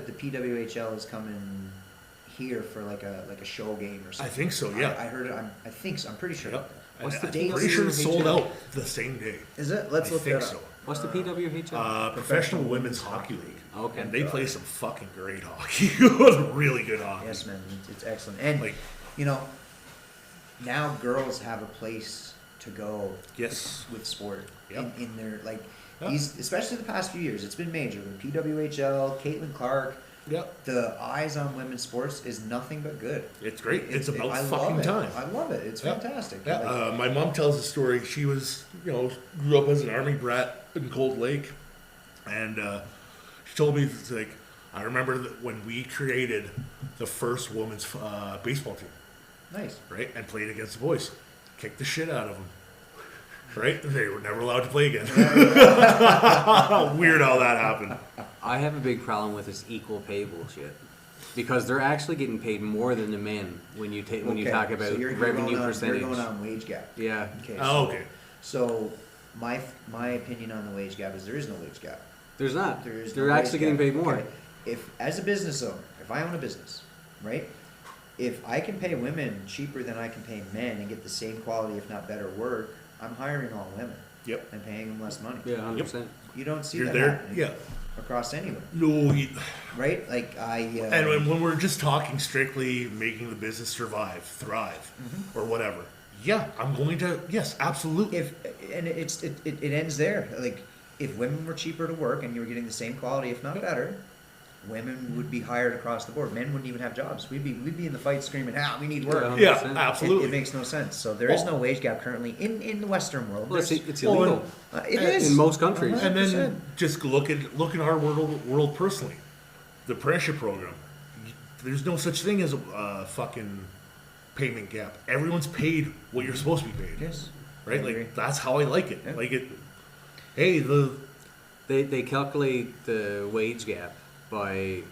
the PWHL is coming here for like a show game or something. I think so, yeah. I heard it. I think so. I'm pretty sure. Yep. about that. What's And the I'm date? pretty sure it's sold PWHL? out the same day. Is it? Let's I look think that so. up. What's the PWHL? Professional Women's Hockey League. Okay. And they play some fucking great hockey. It was really good hockey. Yes, man. It's excellent. And Like- you know, now girls have a place to go Yes. with sport Yep. in their like Yep. these, especially the past few years. It's been major with PWHL, Caitlin Clark. Yep. The eyes on women's sports is nothing but good. It's great. It's about I fucking love it. time. I love it. It's Yeah. fantastic. Yeah, Like, my mom tells a story. She was, grew up as an army brat in Cold Lake, and she told me it's like, I remember that when we created the first women's baseball team, nice. right, and played against the boys, kicked the shit out of them, right? They were never allowed to play again. Weird how that happened. I have a big problem with this equal pay bullshit. because they're actually getting paid more than the men when you when you talk about revenue percentage. You're going on wage gap. Yeah. Okay. Okay. So my opinion on the wage gap is there is no wage gap. There's not. There's They're no actually wage getting gap. paid more. Okay. If as a business owner, if I own a business, right? If I can pay women cheaper than I can pay men and get the same quality, if not better work, I'm hiring all women. Yep. And paying them less money. Yeah, 100%. You don't see You're that there. happening Yeah. across anyone, No. right? Like And when we're just talking strictly making the business survive, thrive, or whatever, yeah, I'm going to. Yes, absolutely. it ends there. Like if women were cheaper to work and you were getting the same quality, if not better, women would be hired across the board. Men wouldn't even have jobs. We'd be in the fight screaming, we need work. Yeah, 100%. absolutely. It makes no sense. So there is no wage gap currently in the Western world. Well, it's There's- illegal. It is in most countries. Uh-huh. And then 100%. just look at our world personally. The apprenticeship program. There's no such thing as a fucking payment gap. Everyone's paid what you're supposed to be paid. Yes. Right? I agree. Like that's how I like it. Yeah. Like it. Hey, They calculate the wage gap by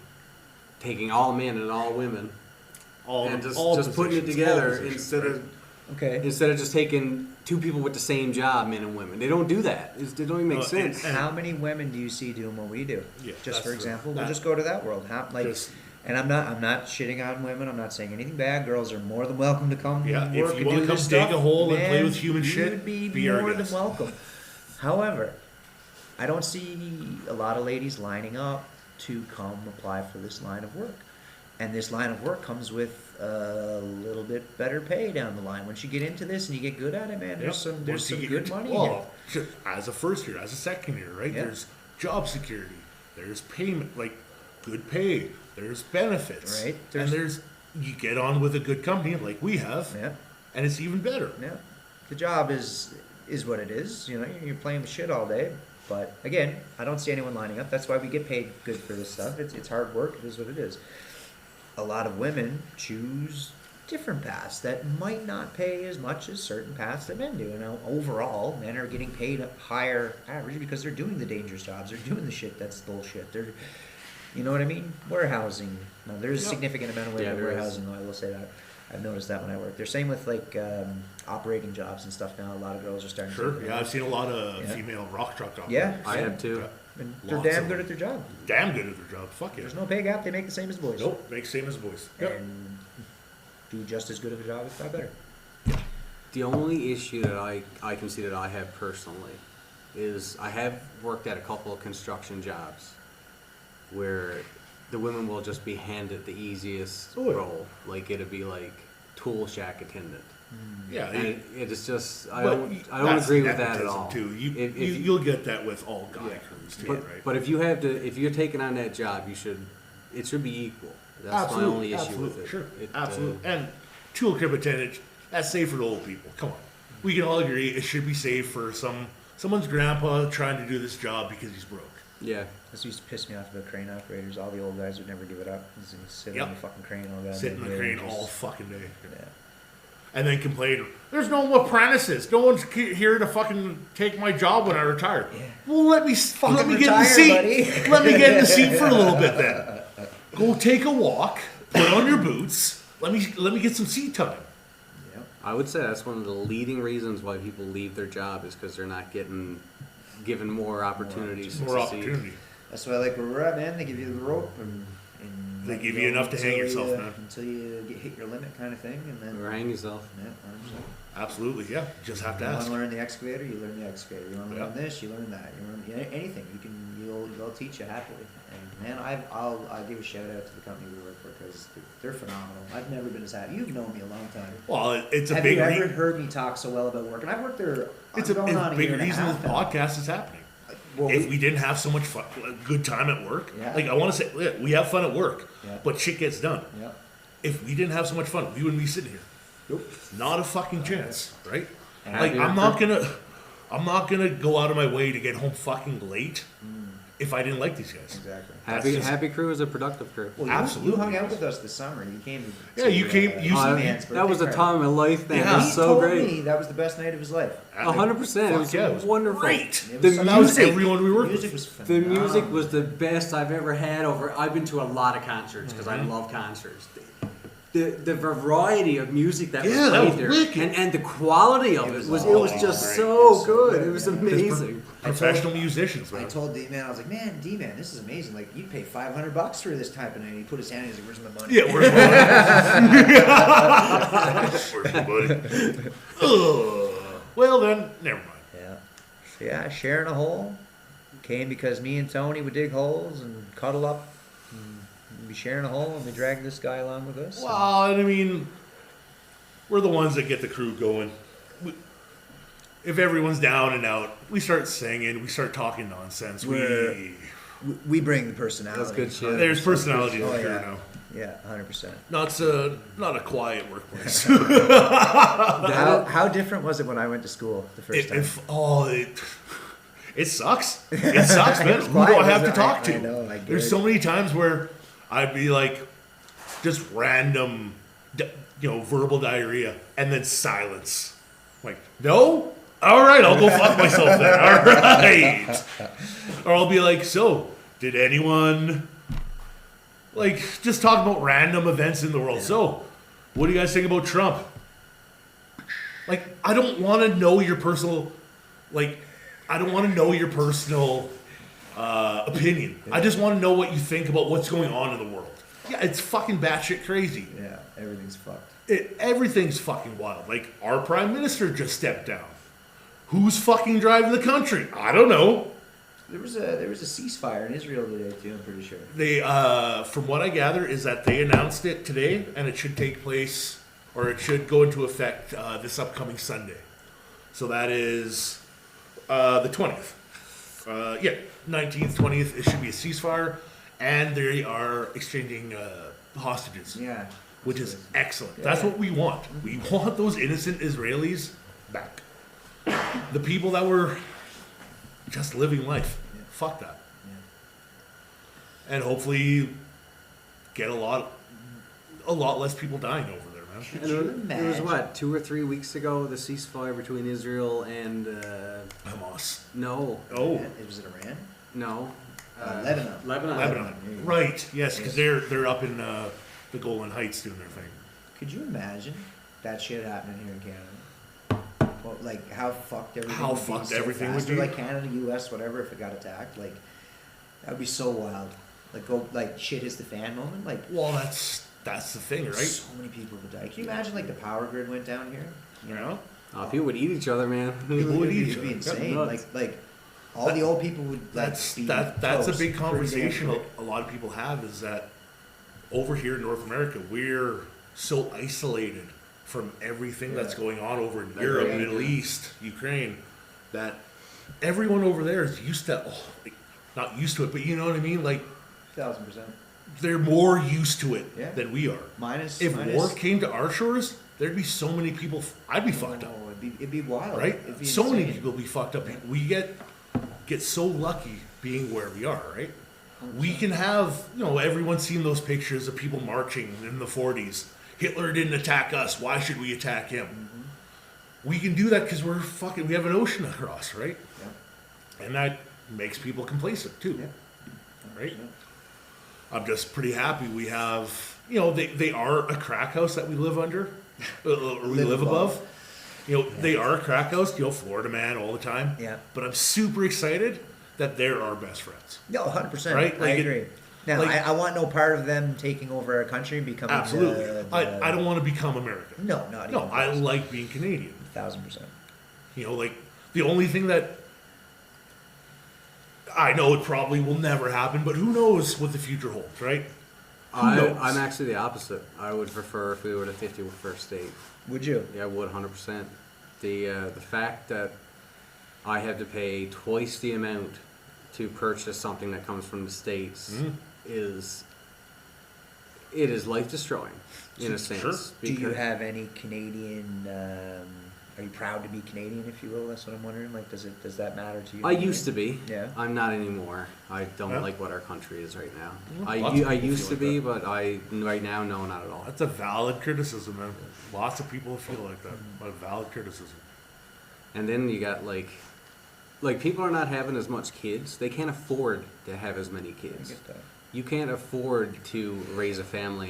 taking all men and all women all and all just putting it positions, together all positions, instead right? of Okay. just taking two people with the same job, men and women. They don't do that. It don't even make sense. How many women do you see doing what we do? Yeah, Just that's for the- example, that- we'll just go to that world. Just- And I'm not shitting on women. I'm not saying anything bad. Girls are more than welcome to come Yeah, and if work you and wanna do come this dig stuff. a hole and play Man, with human you shit, would be be our more than guest. welcome. However, I don't see a lot of ladies lining up to come apply for this line of work. And this line of work comes with a little bit better pay down the line. Once you get into this and you get good at it, man, there's Yep. some Once you get good your- money well, just as a first year, as a second year, right? Yeah. There's job security. There's payment, like good pay. There's benefits. Right. And there's you get on with a good company like we have, here. Yeah. and it's even better. Yeah, the job is what it is. You know, you're playing with shit all day. But again, I don't see anyone lining up. That's why we get paid good for this stuff. It's hard work. It is what it is. A lot of women choose different paths that might not pay as much as certain paths that men do. You know, overall, men are getting paid a higher average because they're doing the dangerous jobs. They're doing the shit that's bullshit. They're, you know what I mean? Warehousing. Now, there's a Yep. significant amount of women Yeah, in there is. warehousing, though. I will say that. I've noticed that when I work. They're same with like operating jobs and stuff now. A lot of girls are starting Sure. to. Yeah, I've seen a lot of Yeah. female rock truck operators. Yeah. I have too. Yeah. And they're Lots damn of good them. at their job. Damn good at their job. Fuck yeah. There's no pay gap. They make the same as boys. Nope. Makes same as boys. Yep. And do just as good of a job, if not better. The only issue that I can see that I have personally is I have worked at a couple of construction jobs where the women will just be handed the easiest Oh, yeah. role. Like it'd be like tool shack attendant. Yeah. And it is just I but don't that's agree with that at nepotism, all. Too. If You'll get that with all guy Yeah. crews too, But, right? but if you're taking on that job, it should be equal. That's my only issue with it. Sure, It, absolutely. And tool crib attendant, that's safe for the old people. Come on, we can all agree it should be safe for someone's grandpa trying to do this job because he's broke. Yeah. This used to piss me off about crane operators. All the old guys would never give it up. Just sit Yep. on the fucking crane all day. Sit in the crane all fucking day, Yeah. and then complain. There's no apprentices. No one's here to fucking take my job when I retire. Yeah. Well, let me Fucking get in the retire, seat. buddy. Let me get in the seat for a little bit then. Go take a walk. Put on your boots. Let me get some seat time. Yep. I would say that's one of the leading reasons why people leave their job is because they're not getting given more opportunities. More to succeed. opportunity. That's why I like where we're at, man. They give you the rope and They let give go you enough to hang until yourself, you- man. Until you hit your limit, kind of thing, and then. Or hang yourself. Yeah, 100%. Absolutely, yeah. Just have to You want ask. to learn the excavator, you learn the excavator. You want to learn Yeah. this, you learn that. You learn anything. They'll teach you happily. And man, I'll give a shout out to the company we work for because they're phenomenal. I've never been as happy. You've known me a long time. Well, it's a Have big you ever re- heard me talk so well about work? And I've worked there. it's going a on big year and a reason this half now. podcast is happening. Well, If we didn't have so much fun, good time at work, Yeah. like I want to say, yeah, we have fun at work, Yeah. but shit gets done. Yeah. If we didn't have so much fun, we wouldn't be sitting here. Nope. Not a fucking chance, right? And Like you're I'm not gonna go out of my way to get home fucking late if I didn't like these guys. Exactly. Happy crew is a productive crew. Well, Absolutely. You hung out with us this summer. You came. Yeah, you came- you- Man's That was birthday a time of my life, man. Yeah. It was He so told great. me that was the best night of his life. 100%. It was, Fuck yeah, it was wonderful. great. It The was And that was music, everyone we worked Music with. was the phenomenal. music was the best I've ever had I've been to a lot of concerts because I love concerts. The variety of music that Yeah, was that played was there, wicked. and the quality of it was all just great. so It was so good. good, It was yeah. amazing. Professional musicians, I man. told D-Man, I was like, man, D-Man, this is amazing. Like, you'd pay $500 for this type of night. He put his hand in, he's like, where's my money? Yeah, where's my money? Where's my money? Ugh. Well then, never mind. Yeah. So, yeah, sharing a hole. Came because me and Tony would dig holes and cuddle up and be sharing a hole, and we dragged this guy along with us. Well, and I mean, we're the ones that get the crew going. If everyone's down and out, we start singing, we start talking nonsense. We bring the personality. That's good shit. There's personality in Oh, the crew yeah. now. Yeah, 100%. Not a quiet workplace. How different was it when I went to school the first time? It sucks. It sucks, man. It's Who quiet, do I have to isn't it? talk I to? know, I get There's it. so many times where I'd be like, just random, verbal diarrhea, and then silence. Like, no? All right, I'll go fuck myself then. All right. Or I'll be like, so, did anyone, just talk about random events in the world. So, what do you guys think about Trump? I don't want to know your personal, opinion. I just want to know what you think about what's going on in the world. Yeah, it's fucking batshit crazy. Yeah, everything's fucked. Everything's fucking wild. Our prime minister just stepped down. Who's fucking driving the country? I don't know. There was a ceasefire in Israel today too. I'm pretty sure. They, from what I gather, is that they announced it today, and it should take place, or it should go into effect this upcoming Sunday. So that is the 20th. 19th, 20th. It should be a ceasefire, and they are exchanging hostages. Yeah. Which is excellent. That's what we want. We want those innocent Israelis back. The people that were just living life. Yeah. Fuck that. Yeah. And hopefully get a lot less people dying over there, man. Could you It was imagine? 2 or 3 weeks ago, the ceasefire between Israel and Hamas. no, Was it Iran? no, Lebanon. Lebanon. Lebanon. there you go. Right. Yes, because they're up in the Golan Heights doing their thing. Could you imagine that shit happening here in Canada? Well, how fucked everything. How would be fucked so everything would faster, be. Canada, U.S., whatever. If it got attacked, that would be so wild. Shit hits the fan moment. Well, that's the thing, right? So many people would die. Can you imagine the power grid went down here? You know, People would eat each other, man. People would eat each it'd be other. insane. Nuts. All the old people would. That's be a big toast pretty damn conversation quick. a lot of people have, is that over here in North America, we're so isolated from everything that's going on over in Europe, Right. Middle East, Ukraine, that everyone over there is used to, not used to it, but you know what I mean? 1,000%. They're more used to it Yeah. than we are. Minus. War came to our shores, there'd be so many people, I'd be fucked up. It'd be wild. Right? It'd be So many insane. people be fucked up. We get so lucky being where we are, right? We can have, everyone's seen those pictures of people marching in the 40s. Hitler didn't attack us. Why should we attack him? Mm-hmm. We can do that because we have an ocean across, right? Yeah. And that makes people complacent too, Yeah. right? I'm just pretty happy we have, they are a crack house that we live under, or we live above. They are a crack house, Florida man all the time. Yeah. But I'm super excited that they're our best friends. No, 100%. Right? I agree. Now, like- I want no part of them taking over our country and becoming. Absolutely. I don't want to become American. No, not No, even. I like being Canadian. 1,000%. The only thing that I know it probably will never happen, but who knows what the future holds, right? knows? I'm actually the opposite. I would prefer if we were the 51st state. Would you? Yeah, I would 100%. The fact that I have to pay twice the amount to purchase something that comes from the States is life destroying in a sense. Sure. Do you have any Canadian Are you proud to be Canadian, if you will? That's what I'm wondering. Like, does that matter to you? I used to be. Yeah. I'm not anymore. I don't Yeah. like what our country is right now. Lots of people I used feel to like be, that. but right now, no, not at all. That's a valid criticism, man. Lots of people feel like that. A valid criticism. And then you got like people are not having as much kids. They can't afford to have as many I kids. get that. You can't afford to raise a family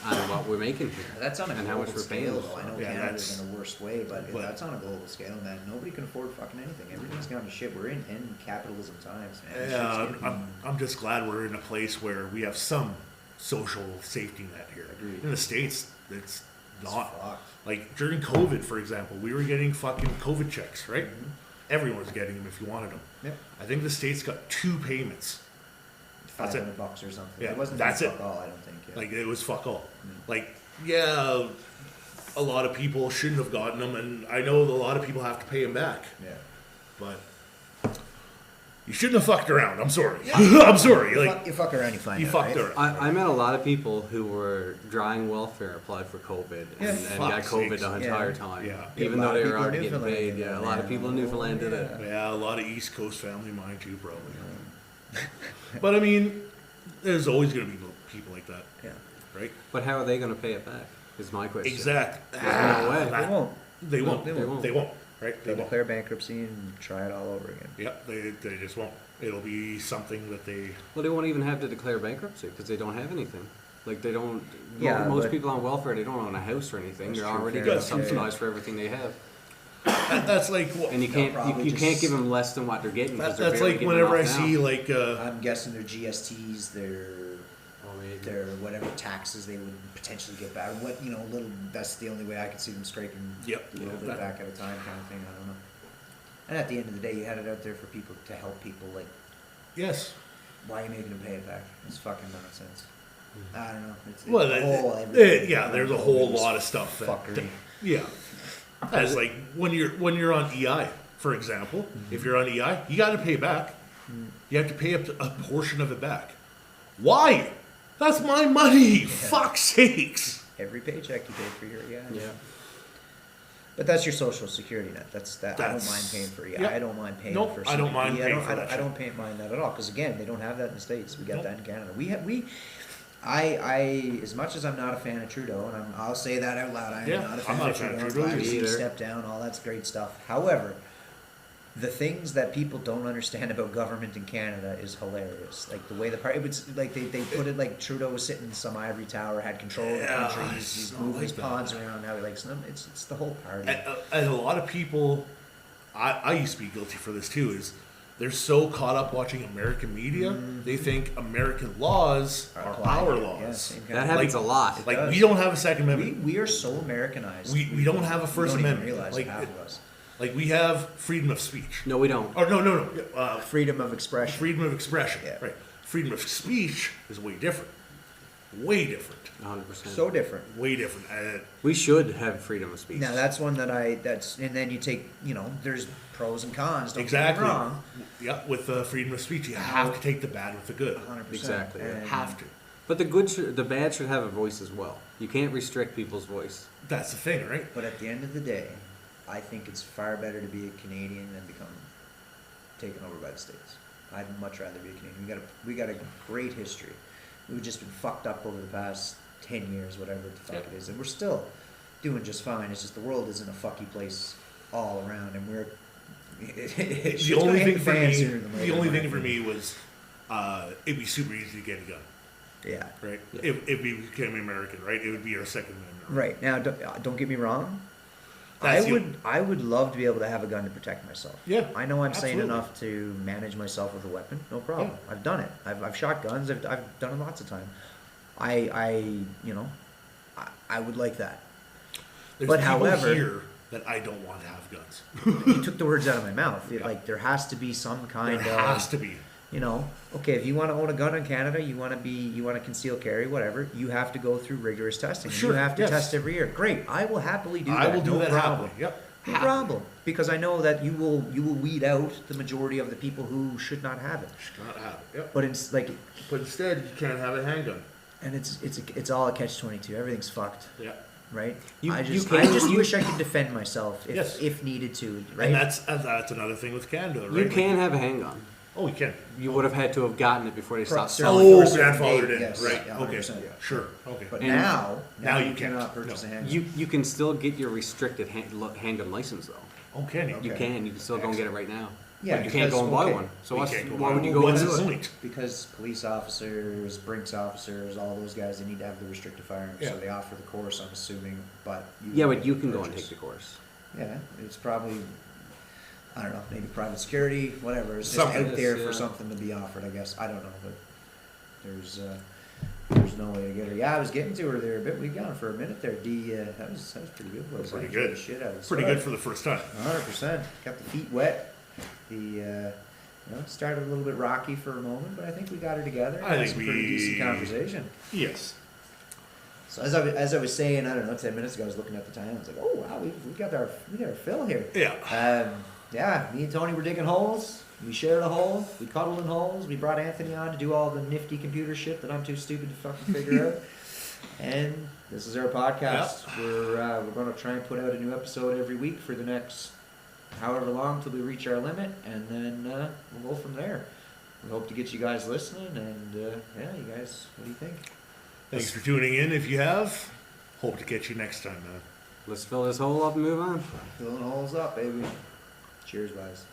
on what we're making here. That's on a and how much global we're paying. scale, though. I know Yeah, Canada's that's- in a worse way, but but- that's on a global scale, man. Nobody can afford fucking anything. Everything's gone to shit. We're in capitalism times, man. Shit's Yeah, getting- I'm just glad we're in a place where we have some social safety net here. Agreed. In the States, it's not. fucked. Like during COVID, for example, we were getting fucking COVID checks, right? Everyone was getting them if you wanted them. Yep. I think the States got 2 payments. That's it. $500 or something. Yeah, It wasn't that's fuck it. all, I don't think. Yeah. Like it was fuck all. Mm. Like, yeah, a lot of people shouldn't have gotten them, and I know a lot of people have to pay them back. yeah. But you shouldn't have fucked around. I'm sorry. I'm sorry. Like You fuck around, you find you out, fucked right? around. I met a lot of people who were drawing welfare, applied for COVID, Yeah. and got Fuck's COVID sakes. the entire time. Yeah. Even A lot though of they were people in already getting Newfoundland paid. did Yeah, that, a lot of man. people in Newfoundland did it. Yeah. Yeah, a lot of East Coast family, mine too, probably. But I mean, there's always going to be people like that, Yeah. right? But how are they going to pay it back? Is my question. Exact. no way. They won't. They won't. They won't. They won't. Right? They They'll won't. declare bankruptcy and try it all over again. Yep. They just won't. It'll be something that they. Well, they won't even have to declare bankruptcy because they don't have anything. Like they don't. Yeah, most but- people on welfare, they don't own a house or anything. That's They're true, already fair getting enough, yeah, subsidized for everything they have, That's like what. and you They'll can't probably you can't just- give them less than what they're getting. 'cause they're That's barely like getting whenever I enough now. see like. I'm guessing their GSTs, their whatever taxes they would potentially get back. What little. That's the only way I could see them scraping Yep. a little bit That- back at a time, kind of thing. I don't know. And at the end of the day, you had it out there for people to help people. Like, Yes. why are you making them pay it back? It's fucking nonsense. I don't know. It's Well, the that- whole everything. yeah, there's a whole lot of stuff that. Fuckery. Yeah. As like when you're on EI, for example, if you're on EI, you got to pay back. You have to pay up to a portion of it back. Why? That's my money. Fuck's sakes. Every paycheck you pay for your EI. Yeah. But that's your social security net. I don't That's- mind paying for EI. yeah. I don't mind paying Nope, for. I don't mind CPP. paying for I that don't shit. mind that at all. Because again, they don't have that in the States. We got Nope. that in Canada. I as much as I'm not a fan of Trudeau, and I'll say that out loud. I'm Yeah, not a I'm fan not of a fan of Trudeau. Trudeau I'm glad to see him either. step down. All that's great stuff. However, the things that people don't understand about government in Canada is hilarious. Like the way the party, it's like they put it like Trudeau was sitting in some ivory tower, had control of the Yeah, country, it's he's not moving like his that. pawns around. How he likes them. It's the whole party. And a lot of people, I used to be guilty for this too. Is they're so caught up watching American media, they think American laws are Applied power here. Yeah, laws. same kind That of- happens Like- a lot. Like does. we don't have a Second Amendment. We are so Americanized. We don't have a First we don't Amendment. Even realize Like half it- of us. Like we have freedom of speech. No, we don't. Or no. Freedom of expression. Freedom of expression. Yeah. Right. Freedom of speech is way different. Way different. 100%. So different. Way different. We should have freedom of speech. Now that's one that and then you take, there's pros and cons. Don't Exactly. get me wrong. Yeah. With freedom of speech, you have to take the bad with the good. 100%. Exactly, yeah. And Have to. But the bad should have a voice as well. You can't restrict people's voice. That's the thing, right? But at the end of the day, I think it's far better to be a Canadian than become taken over by the States. I'd much rather be a Canadian. We got a great history. We've just been fucked up over the past 10 years, whatever the fuck it is, and we're still doing just fine. It's just the world is in a fucky place all around, and we're. The only thing for me was it'd be super easy to get a gun, Yeah. right? Yeah. If we became American, right? It would be our Second Amendment. Right now, don't get me wrong. That's I would love to be able to have a gun to protect myself. Yeah, I know I'm sane absolutely. enough to manage myself with a weapon. No problem. Yeah. I've done it. I've shot guns. I've done it lots of time. I would like that. There's But people however- here that I don't want to have guns. You took the words out of my mouth. Yeah. Like there has to be some kind There of. has to be. Okay, if you want to own a gun in Canada, you want to conceal carry, whatever, you have to go through rigorous testing. Sure, You have to yes. test every year. Great. I will happily do that. I will do no that problem. happily. Yep. No Happily. problem. Because I know that you will weed out the majority of the people who should not have it. Should not have it. Yep. But it's like, But instead, you can't have a handgun. and it's all a catch-22. Everything's fucked. Yeah. right? You- I you just, can- I just you- wish I could defend myself if, Yes. if needed to, right? And that's another thing with Canada, right? You Like, can have a handgun. oh, you can. You would have had to have gotten it before they stopped Sir. selling. Oh, Oh, for a certain grandfathered date, in, yes, right? yeah, Okay, 100%, yeah. sure. Okay. But And now you you can't. cannot purchase No. a handgun. You can still get your restricted handgun license though. Oh, can you? You Okay. can. You can still go and get it right now. Yeah, But you can't go and because- buy okay. one. So You what's, can't go why buy would you one. go What's and the do it? point? Because police officers, Brinks officers, all those guys, they need to have the restricted firearms. Yeah. So they offer the course, I'm assuming, but Yeah, but you can go and purchase. take the course. Yeah, it's probably, I don't know, maybe private security, whatever. It's just Something. out there Yes, for yeah. something to be offered, I guess. I don't know, but there's no way to get her. Yeah, I was getting to her there a bit. We got her for a minute there. That was pretty good. Was Pretty I enjoyed good. the shit out of it. Pretty good for the first time. 100%. Got the feet wet. It started a little bit rocky for a moment, but I think we got her together. I Had think some pretty decent we- conversation. Yes. So as I was saying, I don't know, 10 minutes ago, I was looking at the time. I was like, oh wow, we got our fill here. Yeah. Yeah, me and Tony were digging holes. We shared a hole. We cuddled in holes. We brought Anthony on to do all the nifty computer shit that I'm too stupid to fucking figure out. And this is our podcast. We're going to try and put out a new episode every week for the next however long till we reach our limit, and then we'll go from there. We hope to get you guys listening, and yeah, you guys, what do you think? Thanks for tuning in. If you have, hope to catch you next time, man. Let's fill this hole up and move on. Filling holes up, baby. Cheers, guys.